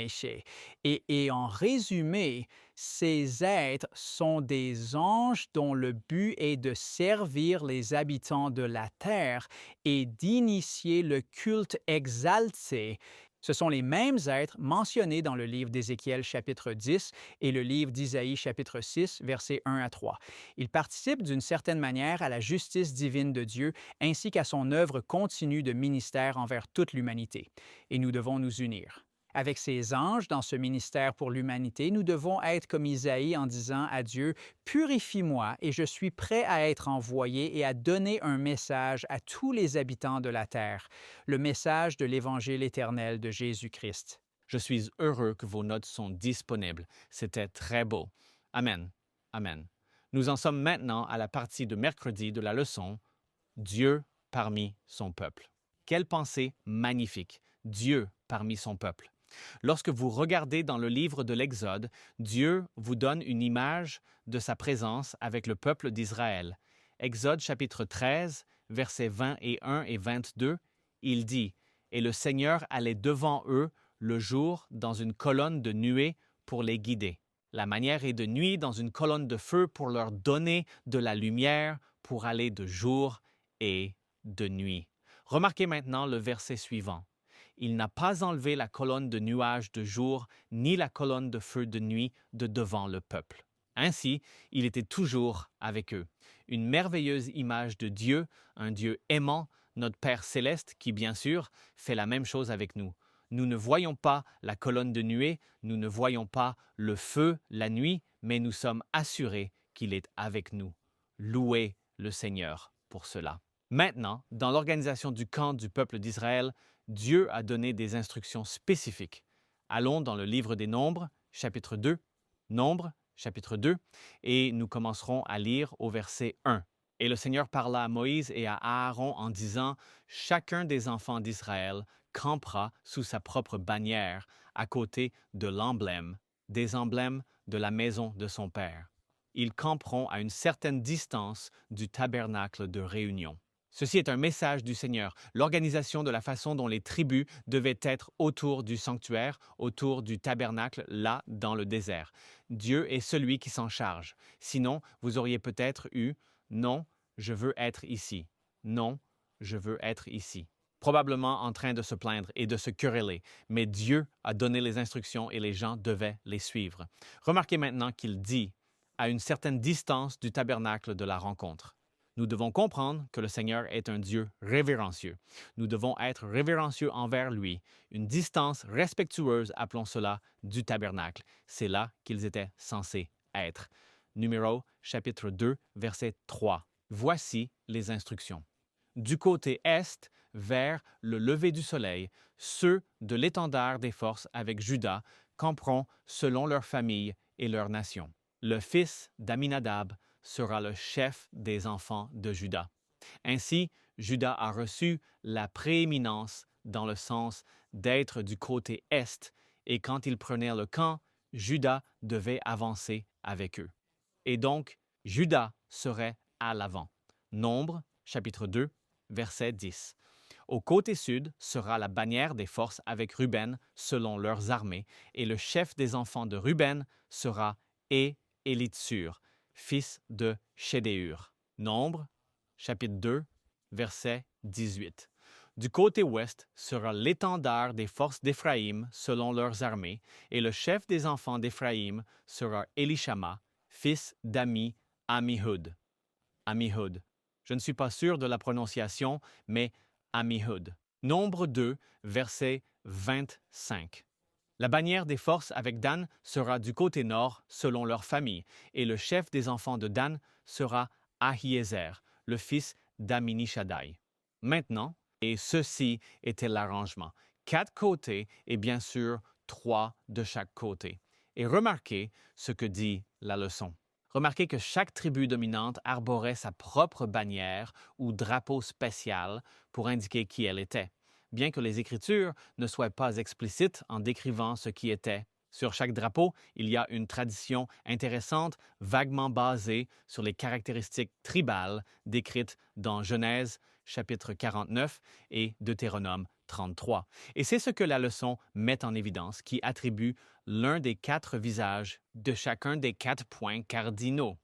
Et en résumé, ces êtres sont des anges dont le but est de servir les habitants de la terre et d'initier le culte exalté. Ce sont les mêmes êtres mentionnés dans le livre d'Ézéchiel chapitre 10 et le livre d'Isaïe chapitre 6, versets 1 à 3. Ils participent d'une certaine manière à la justice divine de Dieu ainsi qu'à son œuvre continue de ministère envers toute l'humanité. Et nous devons nous unir. Avec ces anges dans ce ministère pour l'humanité, nous devons être comme Isaïe en disant à Dieu, « Purifie-moi et je suis prêt à être envoyé et à donner un message à tous les habitants de la terre, le message de l'Évangile éternel de Jésus-Christ. » Je suis heureux que vos notes sont disponibles. C'était très beau. Amen. Amen. Nous en sommes maintenant à la partie de mercredi de la leçon « Dieu parmi son peuple ». Quelle pensée magnifique! Dieu parmi son peuple. Lorsque vous regardez dans le livre de l'Exode, Dieu vous donne une image de sa présence avec le peuple d'Israël. Exode chapitre 13, versets 21 et 22, il dit « Et le Seigneur allait devant eux le jour dans une colonne de nuée pour les guider. La manière est de nuit dans une colonne de feu pour leur donner de la lumière pour aller de jour et de nuit. » Remarquez maintenant le verset suivant. Il n'a pas enlevé la colonne de nuages de jour, ni la colonne de feu de nuit de devant le peuple. Ainsi, il était toujours avec eux. Une merveilleuse image de Dieu, un Dieu aimant, notre Père céleste qui, bien sûr, fait la même chose avec nous. Nous ne voyons pas la colonne de nuée, nous ne voyons pas le feu la nuit, mais nous sommes assurés qu'il est avec nous. Louez le Seigneur pour cela. Maintenant, dans l'organisation du camp du peuple d'Israël, Dieu a donné des instructions spécifiques. Allons dans le livre des Nombres, chapitre 2, Nombres, chapitre 2, et nous commencerons à lire au verset 1. Et le Seigneur parla à Moïse et à Aaron en disant « Chacun des enfants d'Israël campera sous sa propre bannière à côté de l'emblème, des emblèmes de la maison de son Père. Ils camperont à une certaine distance du tabernacle de réunion. » Ceci est un message du Seigneur, l'organisation de la façon dont les tribus devaient être autour du sanctuaire, autour du tabernacle, là, dans le désert. Dieu est celui qui s'en charge. Sinon, vous auriez peut-être eu « Non, je veux être ici. Non, je veux être ici. » Probablement en train de se plaindre et de se quereller, mais Dieu a donné les instructions et les gens devaient les suivre. Remarquez maintenant qu'il dit « à une certaine distance du tabernacle de la rencontre ». Nous devons comprendre que le Seigneur est un Dieu révérencieux. Nous devons être révérencieux envers lui. Une distance respectueuse, appelons cela, du tabernacle. C'est là qu'ils étaient censés être. Numéro, chapitre 2, verset 3. Voici les instructions. Du côté est, vers le lever du soleil, ceux de l'étendard des forces avec Juda camperont selon leur famille et leur nation. Le fils d'Aminadab sera le chef des enfants de Juda. Ainsi, Juda a reçu la prééminence dans le sens d'être du côté est, et quand ils prenaient le camp, Juda devait avancer avec eux. Et donc, Juda serait à l'avant. Nombres, chapitre 2, verset 10. Au côté sud sera la bannière des forces avec Ruben selon leurs armées, et le chef des enfants de Ruben sera Élitsur, fils de Chédéur. Nombres, chapitre 2, verset 18. Du côté ouest sera l'étendard des forces d'Éphraïm selon leurs armées, et le chef des enfants d'Éphraïm sera Élishama, fils d'Amihud. Je ne suis pas sûr de la prononciation, mais Amihud. Nombre 2, verset 25. La bannière des forces avec Dan sera du côté nord selon leur famille, et le chef des enfants de Dan sera Ahiézer, le fils d'Aminishadai. Maintenant, et ceci était l'arrangement, 4 côtés et bien sûr 3 de chaque côté. Et remarquez ce que dit la leçon. Remarquez que chaque tribu dominante arborait sa propre bannière ou drapeau spécial pour indiquer qui elle était, bien que les Écritures ne soient pas explicites en décrivant ce qui était. Sur chaque drapeau, il y a une tradition intéressante, vaguement basée sur les caractéristiques tribales décrites dans Genèse, chapitre 49 et Deutéronome 33. Et c'est ce que la leçon met en évidence, qui attribue l'un des 4 visages de chacun des 4 points cardinaux.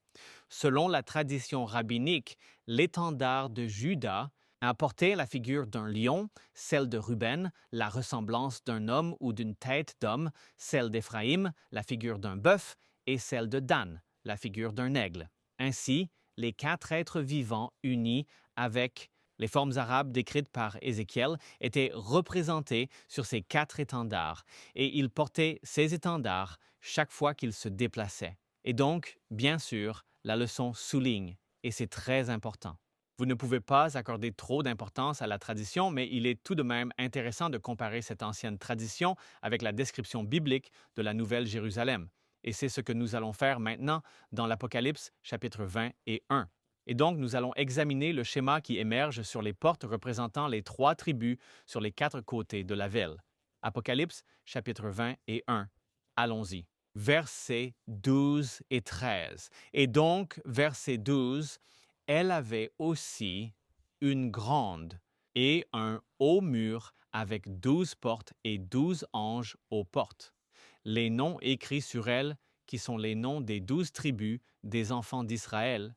Selon la tradition rabbinique, l'étendard de Juda apportait la figure d'un lion, celle de Ruben, la ressemblance d'un homme ou d'une tête d'homme, celle d'Éphraïm, la figure d'un bœuf, et celle de Dan, la figure d'un aigle. Ainsi, les 4 êtres vivants unis avec les formes arabes décrites par Ézéchiel étaient représentés sur ces 4 étendards, et ils portaient ces étendards chaque fois qu'ils se déplaçaient. Et donc, bien sûr, la leçon souligne, et c'est très important. Vous ne pouvez pas accorder trop d'importance à la tradition, mais il est tout de même intéressant de comparer cette ancienne tradition avec la description biblique de la Nouvelle Jérusalem. Et c'est ce que nous allons faire maintenant dans l'Apocalypse, chapitre 20 et 1. Et donc, nous allons examiner le schéma qui émerge sur les portes représentant les 3 tribus sur les 4 côtés de la ville. Apocalypse, chapitre 20 et 1. Allons-y. Versets 12 et 13. Et donc, verset 12, elle avait aussi une grande et un haut mur avec 12 portes et 12 anges aux portes. Les noms écrits sur elle, qui sont les noms des 12 tribus des enfants d'Israël,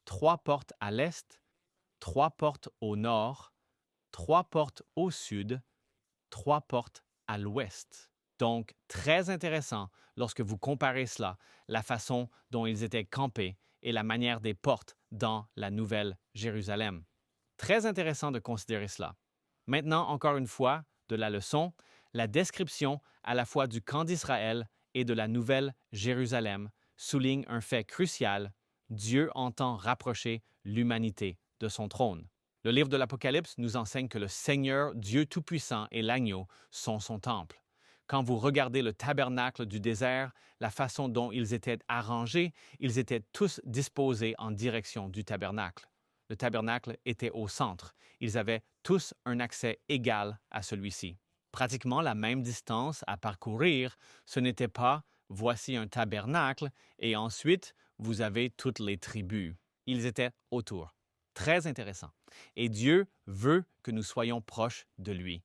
3 portes à l'est, 3 portes au nord, 3 portes au sud, 3 portes à l'ouest. Donc, très intéressant lorsque vous comparez cela, la façon dont ils étaient campés et la manière des portes dans la Nouvelle Jérusalem. Très intéressant de considérer cela. Maintenant, encore une fois, de la leçon, la description à la fois du camp d'Israël et de la Nouvelle Jérusalem souligne un fait crucial. Dieu entend rapprocher l'humanité de son trône. Le livre de l'Apocalypse nous enseigne que le Seigneur, Dieu Tout-Puissant et l'agneau sont son temple. Quand vous regardez le tabernacle du désert, la façon dont ils étaient arrangés, ils étaient tous disposés en direction du tabernacle. Le tabernacle était au centre. Ils avaient tous un accès égal à celui-ci. Pratiquement la même distance à parcourir, ce n'était pas « voici un tabernacle » et ensuite vous avez toutes les tribus. Ils étaient autour. Très intéressant. Et Dieu veut que nous soyons proches de lui.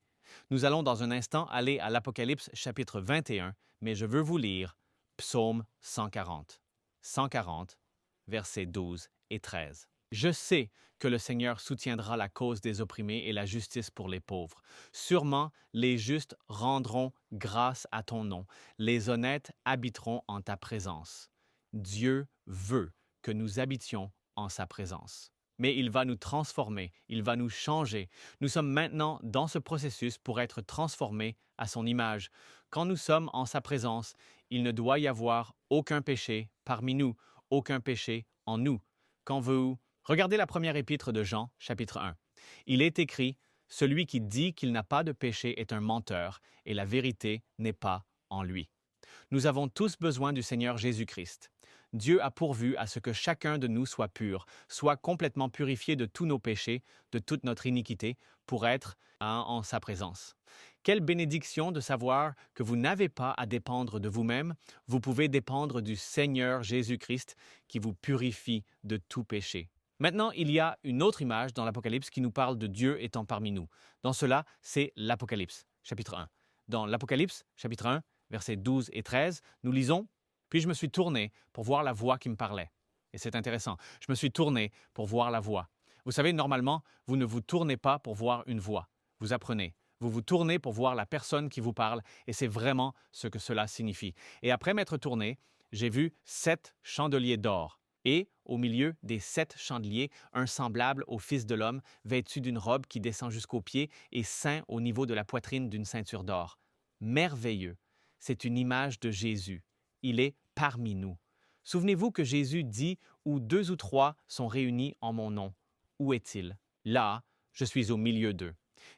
Nous allons dans un instant aller à l'Apocalypse chapitre 21, mais je veux vous lire Psaume 140. 140, versets 12 et 13. Je sais que le Seigneur soutiendra la cause des opprimés et la justice pour les pauvres. Sûrement, les justes rendront grâce à ton nom. Les honnêtes habiteront en ta présence. Dieu veut que nous habitions en sa présence. Mais il va nous transformer, il va nous changer. Nous sommes maintenant dans ce processus pour être transformés à son image. Quand nous sommes en sa présence, il ne doit y avoir aucun péché parmi nous, aucun péché en nous. Quand vous regardez la première épître de Jean, chapitre 1, il est écrit « Celui qui dit qu'il n'a pas de péché est un menteur, et la vérité n'est pas en lui. » Nous avons tous besoin du Seigneur Jésus-Christ. Dieu a pourvu à ce que chacun de nous soit pur, soit complètement purifié de tous nos péchés, de toute notre iniquité, pour être en sa présence. Quelle bénédiction de savoir que vous n'avez pas à dépendre de vous-même, vous pouvez dépendre du Seigneur Jésus-Christ qui vous purifie de tout péché. Maintenant, il y a une autre image dans l'Apocalypse qui nous parle de Dieu étant parmi nous. Dans cela, c'est l'Apocalypse, chapitre 1. Dans l'Apocalypse, chapitre 1, versets 12 et 13, nous lisons « Puis je me suis tourné pour voir la voix qui me parlait. » Et c'est intéressant. Je me suis tourné pour voir la voix. Vous savez, normalement, vous ne vous tournez pas pour voir une voix. Vous apprenez. Vous vous tournez pour voir la personne qui vous parle, et c'est vraiment ce que cela signifie. Et après m'être tourné, j'ai vu 7 chandeliers d'or. Et, au milieu des 7 chandeliers, un semblable au Fils de l'homme, vêtu d'une robe qui descend jusqu'aux pieds et ceint au niveau de la poitrine d'une ceinture d'or. Merveilleux! C'est une image de Jésus. Il est parmi nous. Souvenez-vous que Jésus dit « Où 2 ou 3 sont réunis en mon nom. Où est-il? Là, je suis au milieu d'eux. »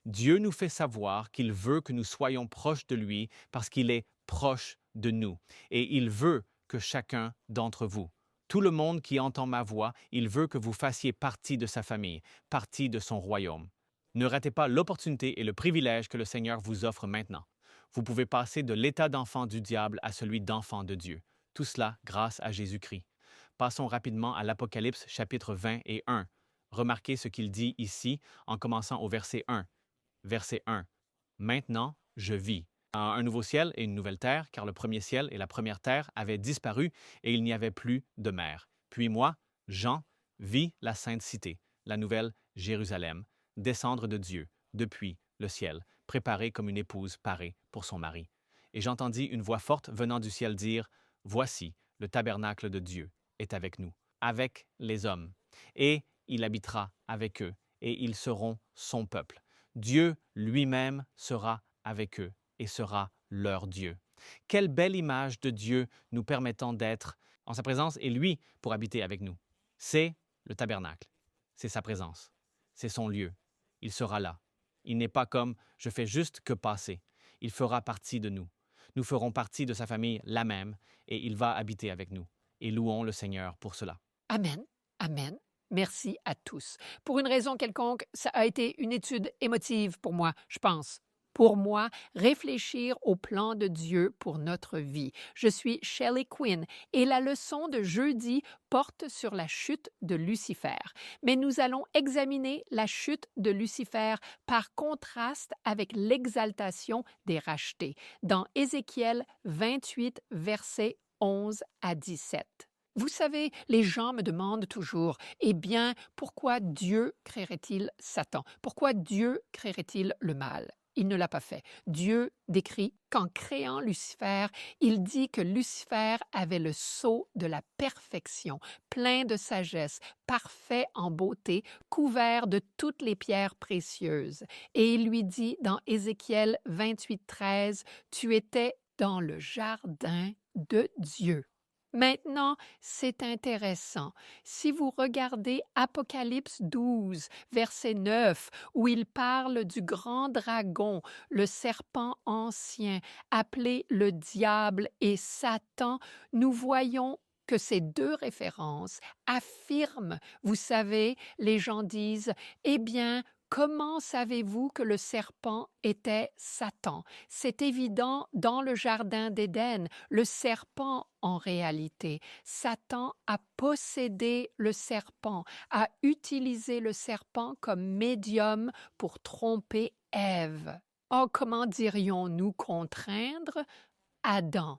Dieu nous fait savoir qu'il veut que nous soyons proches de lui parce qu'il est proche de nous. Et il veut que chacun d'entre vous, tout le monde qui entend ma voix, il veut que vous fassiez partie de sa famille, partie de son royaume. Ne ratez pas l'opportunité et le privilège que le Seigneur vous offre maintenant. Vous pouvez passer de l'état d'enfant du diable à celui d'enfant de Dieu. Tout cela grâce à Jésus-Christ. Passons rapidement à l'Apocalypse chapitre 20 et 1. Remarquez ce qu'il dit ici en commençant au verset 1. Verset 1. Maintenant, je vis un nouveau ciel et une nouvelle terre, car le premier ciel et la première terre avaient disparu et il n'y avait plus de mer. Puis moi, Jean, vis la sainte cité, la nouvelle Jérusalem, descendre de Dieu, depuis le ciel, préparée comme une épouse parée pour son mari. Et j'entendis une voix forte venant du ciel dire, « Voici, le tabernacle de Dieu est avec nous, avec les hommes, et il habitera avec eux, et ils seront son peuple. Dieu lui-même sera avec eux et sera leur Dieu. » Quelle belle image de Dieu nous permettant d'être en sa présence et lui pour habiter avec nous. C'est le tabernacle, c'est sa présence, c'est son lieu. Il sera là. Il n'est pas comme « je fais juste que passer ». Il fera partie de nous. Nous ferons partie de sa famille la même et il va habiter avec nous. Et louons le Seigneur pour cela. Amen. Amen. Merci à tous. Pour une raison quelconque, ça a été une étude émotive pour moi, je pense. Pour moi, réfléchir au plan de Dieu pour notre vie. Je suis Shelley Quinn et la leçon de jeudi porte sur la chute de Lucifer. Mais nous allons examiner la chute de Lucifer par contraste avec l'exaltation des rachetés dans Ézéchiel 28, versets 11 à 17. Vous savez, les gens me demandent toujours, eh bien, pourquoi Dieu créerait-il Satan? Pourquoi Dieu créerait-il le mal? Il ne l'a pas fait. Dieu décrit qu'en créant Lucifer, il dit que Lucifer avait le sceau de la perfection, plein de sagesse, parfait en beauté, couvert de toutes les pierres précieuses. Et il lui dit dans Ézéchiel 28, 13, « Tu étais dans le jardin de Dieu. » Maintenant, c'est intéressant. Si vous regardez Apocalypse 12, verset 9, où il parle du grand dragon, le serpent ancien, appelé le diable et Satan, nous voyons que ces deux références affirment, vous savez, les gens disent, eh bien, comment savez-vous que le serpent était Satan? C'est évident dans le jardin d'Éden, le serpent en réalité. Satan a possédé le serpent, a utilisé le serpent comme médium pour tromper Ève. Oh, comment dirions-nous contraindre Adam?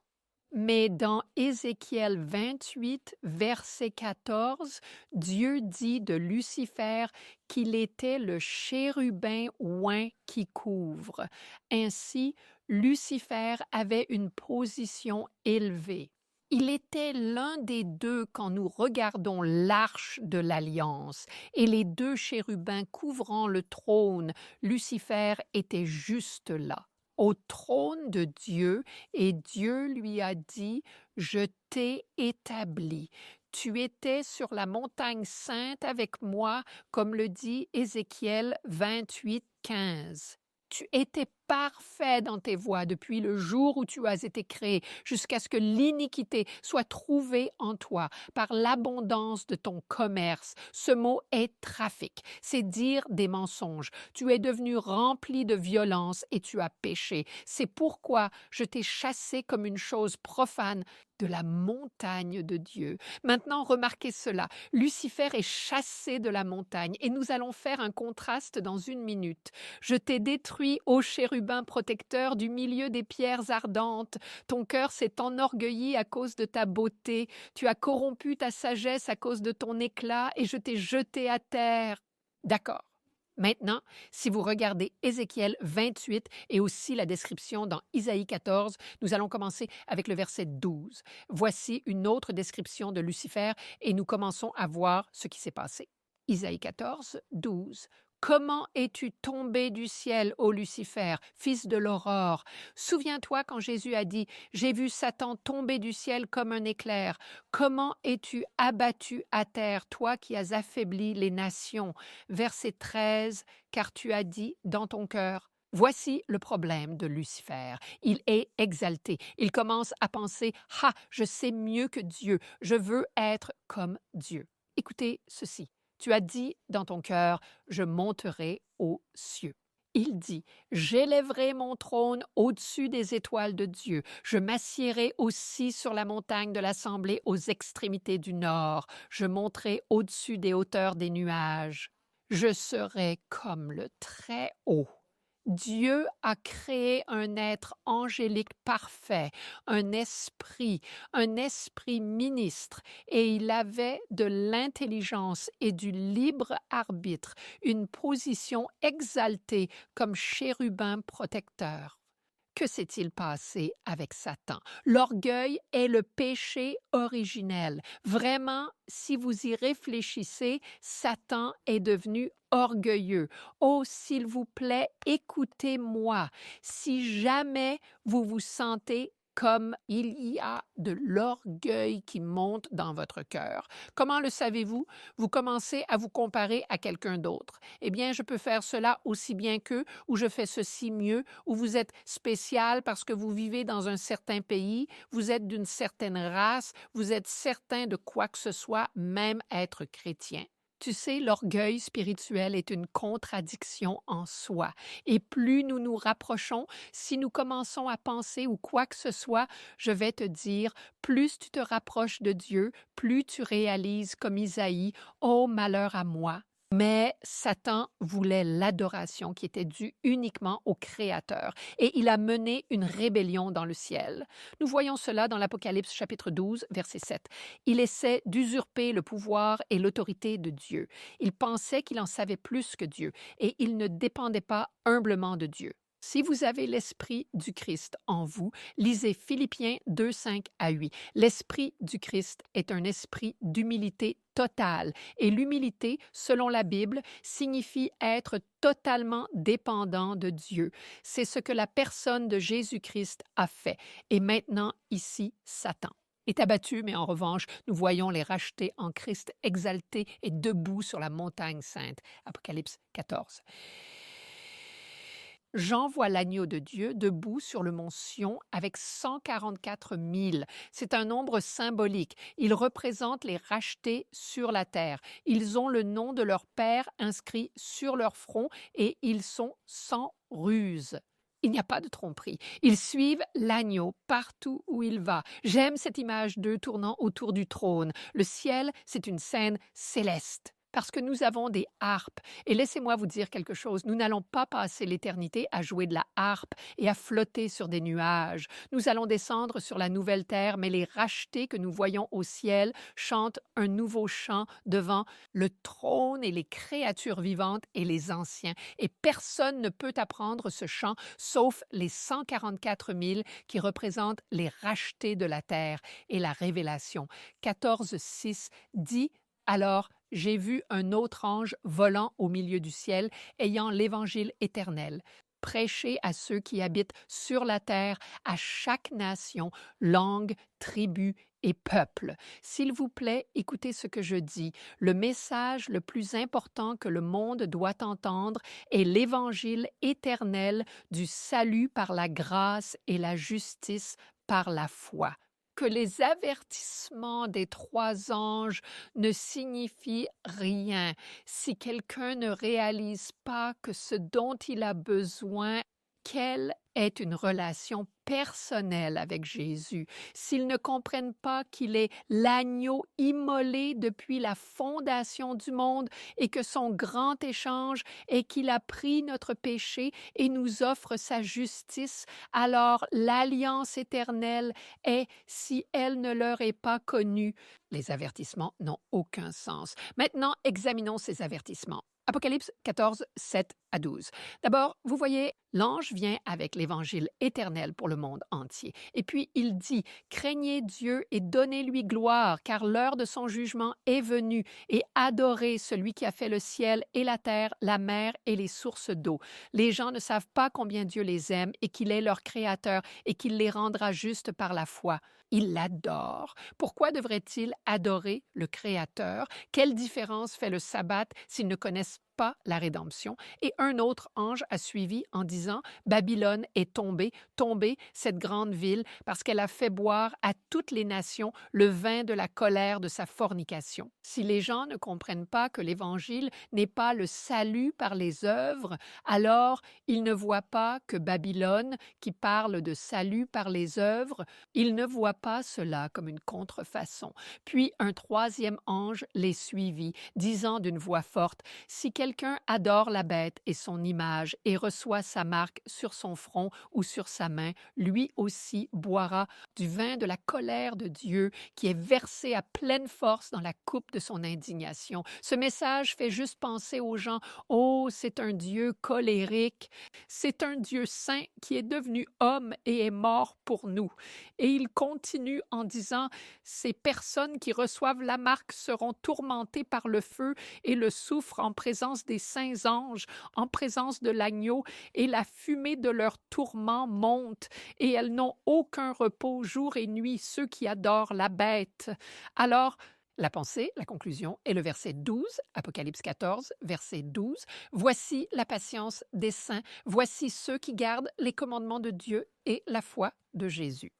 Mais dans Ézéchiel 28, verset 14, Dieu dit de Lucifer qu'il était le chérubin oint qui couvre. Ainsi, Lucifer avait une position élevée. Il était l'un des deux quand nous regardons l'arche de l'Alliance et les deux chérubins couvrant le trône, Lucifer était juste là, au trône de Dieu, et Dieu lui a dit « Je t'ai établi. Tu étais sur la montagne sainte avec moi, comme le dit Ézéchiel 28, 15. Tu étais parfait dans tes voies depuis le jour où tu as été créé, jusqu'à ce que l'iniquité soit trouvée en toi par l'abondance de ton commerce. » Ce mot est trafic, c'est dire des mensonges. Tu es devenu rempli de violence et tu as péché. C'est pourquoi je t'ai chassé comme une chose profane de la montagne de Dieu. Maintenant, remarquez cela. Lucifer est chassé de la montagne et nous allons faire un contraste dans une minute. Je t'ai détruit, ô chérubin protecteur, du milieu des pierres ardentes. Ton cœur s'est enorgueilli à cause de ta beauté. Tu as corrompu ta sagesse à cause de ton éclat et je t'ai jeté à terre. D'accord. Maintenant, si vous regardez Ézéchiel 28 et aussi la description dans Isaïe 14, nous allons commencer avec le verset 12. Voici une autre description de Lucifer et nous commençons à voir ce qui s'est passé. Isaïe 14, 12. Comment es-tu tombé du ciel, ô Lucifer, fils de l'aurore? Souviens-toi quand Jésus a dit « J'ai vu Satan tomber du ciel comme un éclair. Comment es-tu abattu à terre, toi qui as affaibli les nations? » Verset 13, « Car tu as dit dans ton cœur, voici le problème de Lucifer. Il est exalté. Il commence à penser « Ah, je sais mieux que Dieu. Je veux être comme Dieu. » Écoutez ceci. Tu as dit dans ton cœur, je monterai aux cieux. Il dit, j'élèverai mon trône au-dessus des étoiles de Dieu. Je m'assiérai aussi sur la montagne de l'assemblée aux extrémités du nord. Je monterai au-dessus des hauteurs des nuages. Je serai comme le Très-Haut. Dieu a créé un être angélique parfait, un esprit ministre, et il avait de l'intelligence et du libre arbitre, une position exaltée comme chérubin protecteur. Que s'est-il passé avec Satan? L'orgueil est le péché originel. Vraiment, si vous y réfléchissez, Satan est devenu orgueilleux. Oh, s'il vous plaît, écoutez-moi. Si jamais vous vous sentez comme il y a de l'orgueil qui monte dans votre cœur. Comment le savez-vous? Vous commencez à vous comparer à quelqu'un d'autre. Eh bien, je peux faire cela aussi bien qu'eux, ou je fais ceci mieux, ou vous êtes spécial parce que vous vivez dans un certain pays, vous êtes d'une certaine race, vous êtes certain de quoi que ce soit, même être chrétien. Tu sais, l'orgueil spirituel est une contradiction en soi. Et plus nous nous rapprochons, si nous commençons à penser ou quoi que ce soit, je vais te dire, plus tu te rapproches de Dieu, plus tu réalises comme Isaïe, « Oh, malheur à moi ». Mais Satan voulait l'adoration qui était due uniquement au Créateur et il a mené une rébellion dans le ciel. Nous voyons cela dans l'Apocalypse chapitre 12, verset 7. Il essaie d'usurper le pouvoir et l'autorité de Dieu. Il pensait qu'il en savait plus que Dieu et il ne dépendait pas humblement de Dieu. Si vous avez l'Esprit du Christ en vous, lisez Philippiens 2, 5 à 8. L'Esprit du Christ est un esprit d'humilité totale. Et l'humilité, selon la Bible, signifie être totalement dépendant de Dieu. C'est ce que la personne de Jésus-Christ a fait. Et maintenant, ici, Satan est abattu, mais en revanche, nous voyons les rachetés en Christ exaltés et debout sur la montagne sainte. Apocalypse 14. Jean voit l'agneau de Dieu debout sur le mont Sion avec 144 000. C'est un nombre symbolique. Il représente les rachetés sur la terre. Ils ont le nom de leur Père inscrit sur leur front et ils sont sans ruse. Il n'y a pas de tromperie. Ils suivent l'agneau partout où il va. J'aime cette image d'eux tournant autour du trône. Le ciel, c'est une scène céleste. Parce que nous avons des harpes. Et laissez-moi vous dire quelque chose, nous n'allons pas passer l'éternité à jouer de la harpe et à flotter sur des nuages. Nous allons descendre sur la nouvelle terre, mais les rachetés que nous voyons au ciel chantent un nouveau chant devant le trône et les créatures vivantes et les anciens. Et personne ne peut apprendre ce chant, sauf les 144 000 qui représentent les rachetés de la terre. Et la Révélation 14, 6 dit « Alors, j'ai vu un autre ange volant au milieu du ciel, ayant l'évangile éternel, prêcher à ceux qui habitent sur la terre, à chaque nation, langue, tribu et peuple. S'il vous plaît, écoutez ce que je dis. Le message le plus important que le monde doit entendre est l'évangile éternel du salut par la grâce et la justice par la foi. Que les avertissements des 3 anges ne signifient rien si quelqu'un ne réalise pas que ce dont il a besoin, quelle est une relation personnelle avec Jésus, s'ils ne comprennent pas qu'il est l'agneau immolé depuis la fondation du monde et que son grand échange est qu'il a pris notre péché et nous offre sa justice, alors l'alliance éternelle est, si elle ne leur est pas connue. Les avertissements n'ont aucun sens. Maintenant, examinons ces avertissements. Apocalypse 14, 7 à 12. D'abord, vous voyez, l'ange vient avec l'évangile éternel pour le monde entier. Et puis il dit, craignez Dieu et donnez-lui gloire, car l'heure de son jugement est venue, et adorez celui qui a fait le ciel et la terre, la mer et les sources d'eau. Les gens ne savent pas combien Dieu les aime et qu'il est leur créateur et qu'il les rendra justes par la foi. Ils l'adorent. Pourquoi devraient-ils adorer le Créateur? Quelle différence fait le sabbat s'ils ne connaissent pas la rédemption? Et un autre ange a suivi en disant, Babylone est tombée, tombée, cette grande ville, parce qu'elle a fait boire à toutes les nations le vin de la colère de sa fornication. Si les gens ne comprennent pas que l'Évangile n'est pas le salut par les œuvres, alors ils ne voient pas que Babylone, qui parle de salut par les œuvres, ils ne voient pas cela comme une contrefaçon. Puis un troisième ange les suivit, disant d'une voix forte, « Si quelqu'un adore la bête et son image et reçoit sa marque sur son front ou sur sa main, lui aussi boira du vin de la colère de Dieu qui est versé à pleine force dans la coupe de son indignation. » Ce message fait juste penser aux gens, « Oh, c'est un Dieu colérique, c'est un Dieu saint qui est devenu homme et est mort pour nous. » Et il continue en disant, « Ces personnes qui reçoivent la marque seront tourmentées par le feu et le soufre en présence des saints anges, en présence de l'agneau, et la fumée de leur tourment monte, et elles n'ont aucun repos jour et nuit, ceux qui adorent la bête. » Alors, la pensée, la conclusion, est le verset 12, Apocalypse 14, verset 12. « Voici la patience des saints, voici ceux qui gardent les commandements de Dieu et la foi de Jésus. »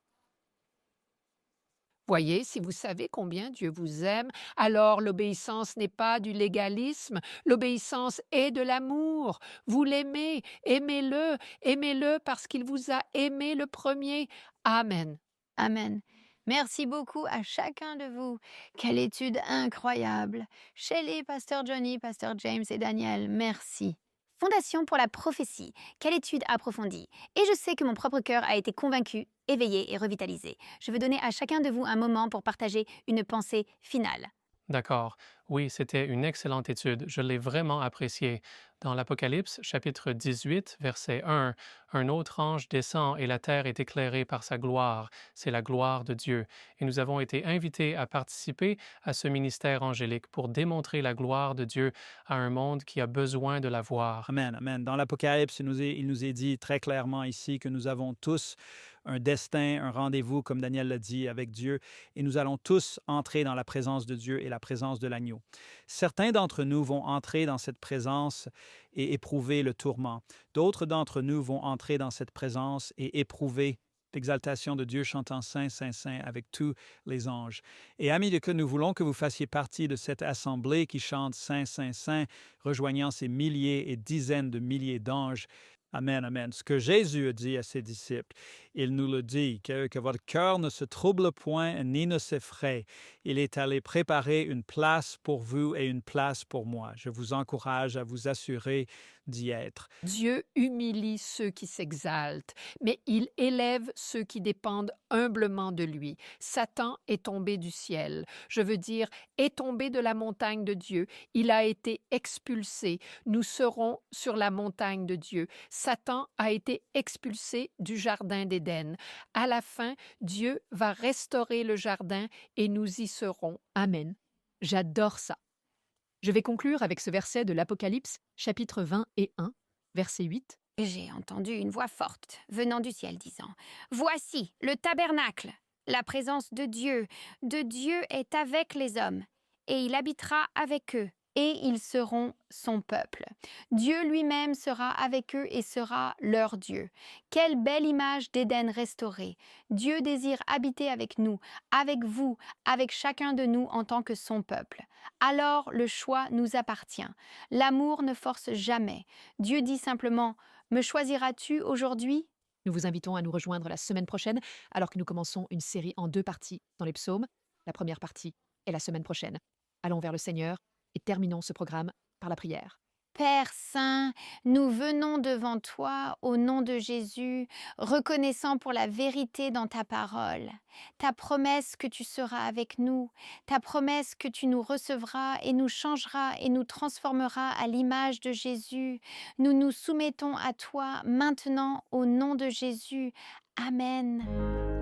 Voyez, si vous savez combien Dieu vous aime, alors l'obéissance n'est pas du légalisme, l'obéissance est de l'amour. Vous l'aimez, aimez-le, aimez-le parce qu'il vous a aimé le premier. Amen. Amen. Merci beaucoup à chacun de vous. Quelle étude incroyable. Shelley, Pasteur Johnny, Pasteur James et Daniel, merci. Fondation pour la prophétie. Quelle étude approfondie. Et je sais que mon propre cœur a été convaincu, éveillé et revitalisé. Je veux donner à chacun de vous un moment pour partager une pensée finale. D'accord. Oui, c'était une excellente étude. Je l'ai vraiment appréciée. Dans l'Apocalypse, chapitre 18, verset 1, un autre ange descend et la terre est éclairée par sa gloire. C'est la gloire de Dieu. Et nous avons été invités à participer à ce ministère angélique pour démontrer la gloire de Dieu à un monde qui a besoin de la voir. Amen, amen. Dans l'Apocalypse, il nous est dit très clairement ici que nous avons tous un destin, un rendez-vous, comme Daniel l'a dit, avec Dieu, et nous allons tous entrer dans la présence de Dieu et la présence de l'agneau. Certains d'entre nous vont entrer dans cette présence et éprouver le tourment. D'autres d'entre nous vont entrer dans cette présence et éprouver l'exaltation de Dieu chantant Saint, Saint, Saint avec tous les anges. Et amis de Dieu, nous voulons que vous fassiez partie de cette assemblée qui chante Saint, Saint, Saint, rejoignant ces milliers et dizaines de milliers d'anges. Amen, amen. Ce que Jésus a dit à ses disciples, il nous le dit, que votre cœur ne se trouble point ni ne s'effraie. Il est allé préparer une place pour vous et une place pour moi. Je vous encourage à vous assurer d'y être. Dieu humilie ceux qui s'exaltent, mais il élève ceux qui dépendent humblement de lui. Satan est tombé du ciel, je veux dire, est tombé de la montagne de Dieu. Il a été expulsé. Nous serons sur la montagne de Dieu. Satan a été expulsé du jardin d'Éden. À la fin, Dieu va restaurer le jardin et nous y serons. Amen. J'adore ça. Je vais conclure avec ce verset de l'Apocalypse, chapitre 20 et 1, verset 8. Et j'ai entendu une voix forte venant du ciel disant, « Voici le tabernacle, la présence de Dieu. De Dieu est avec les hommes, et il habitera avec eux, et ils seront son peuple. Dieu lui-même sera avec eux et sera leur Dieu. Quelle belle image d'Éden restaurée. Dieu désire habiter avec nous, avec vous, avec chacun de nous en tant que son peuple. Alors le choix nous appartient. L'amour ne force jamais. Dieu dit simplement, « Me choisiras-tu aujourd'hui ?» Nous vous invitons à nous rejoindre la semaine prochaine alors que nous commençons une série en 2 parties dans les psaumes. La première partie est la semaine prochaine. Allons vers le Seigneur et terminons ce programme par la prière. Père Saint, nous venons devant toi au nom de Jésus, reconnaissant pour la vérité dans ta parole, ta promesse que tu seras avec nous, ta promesse que tu nous recevras et nous changeras et nous transformeras à l'image de Jésus. Nous nous soumettons à toi maintenant au nom de Jésus. Amen.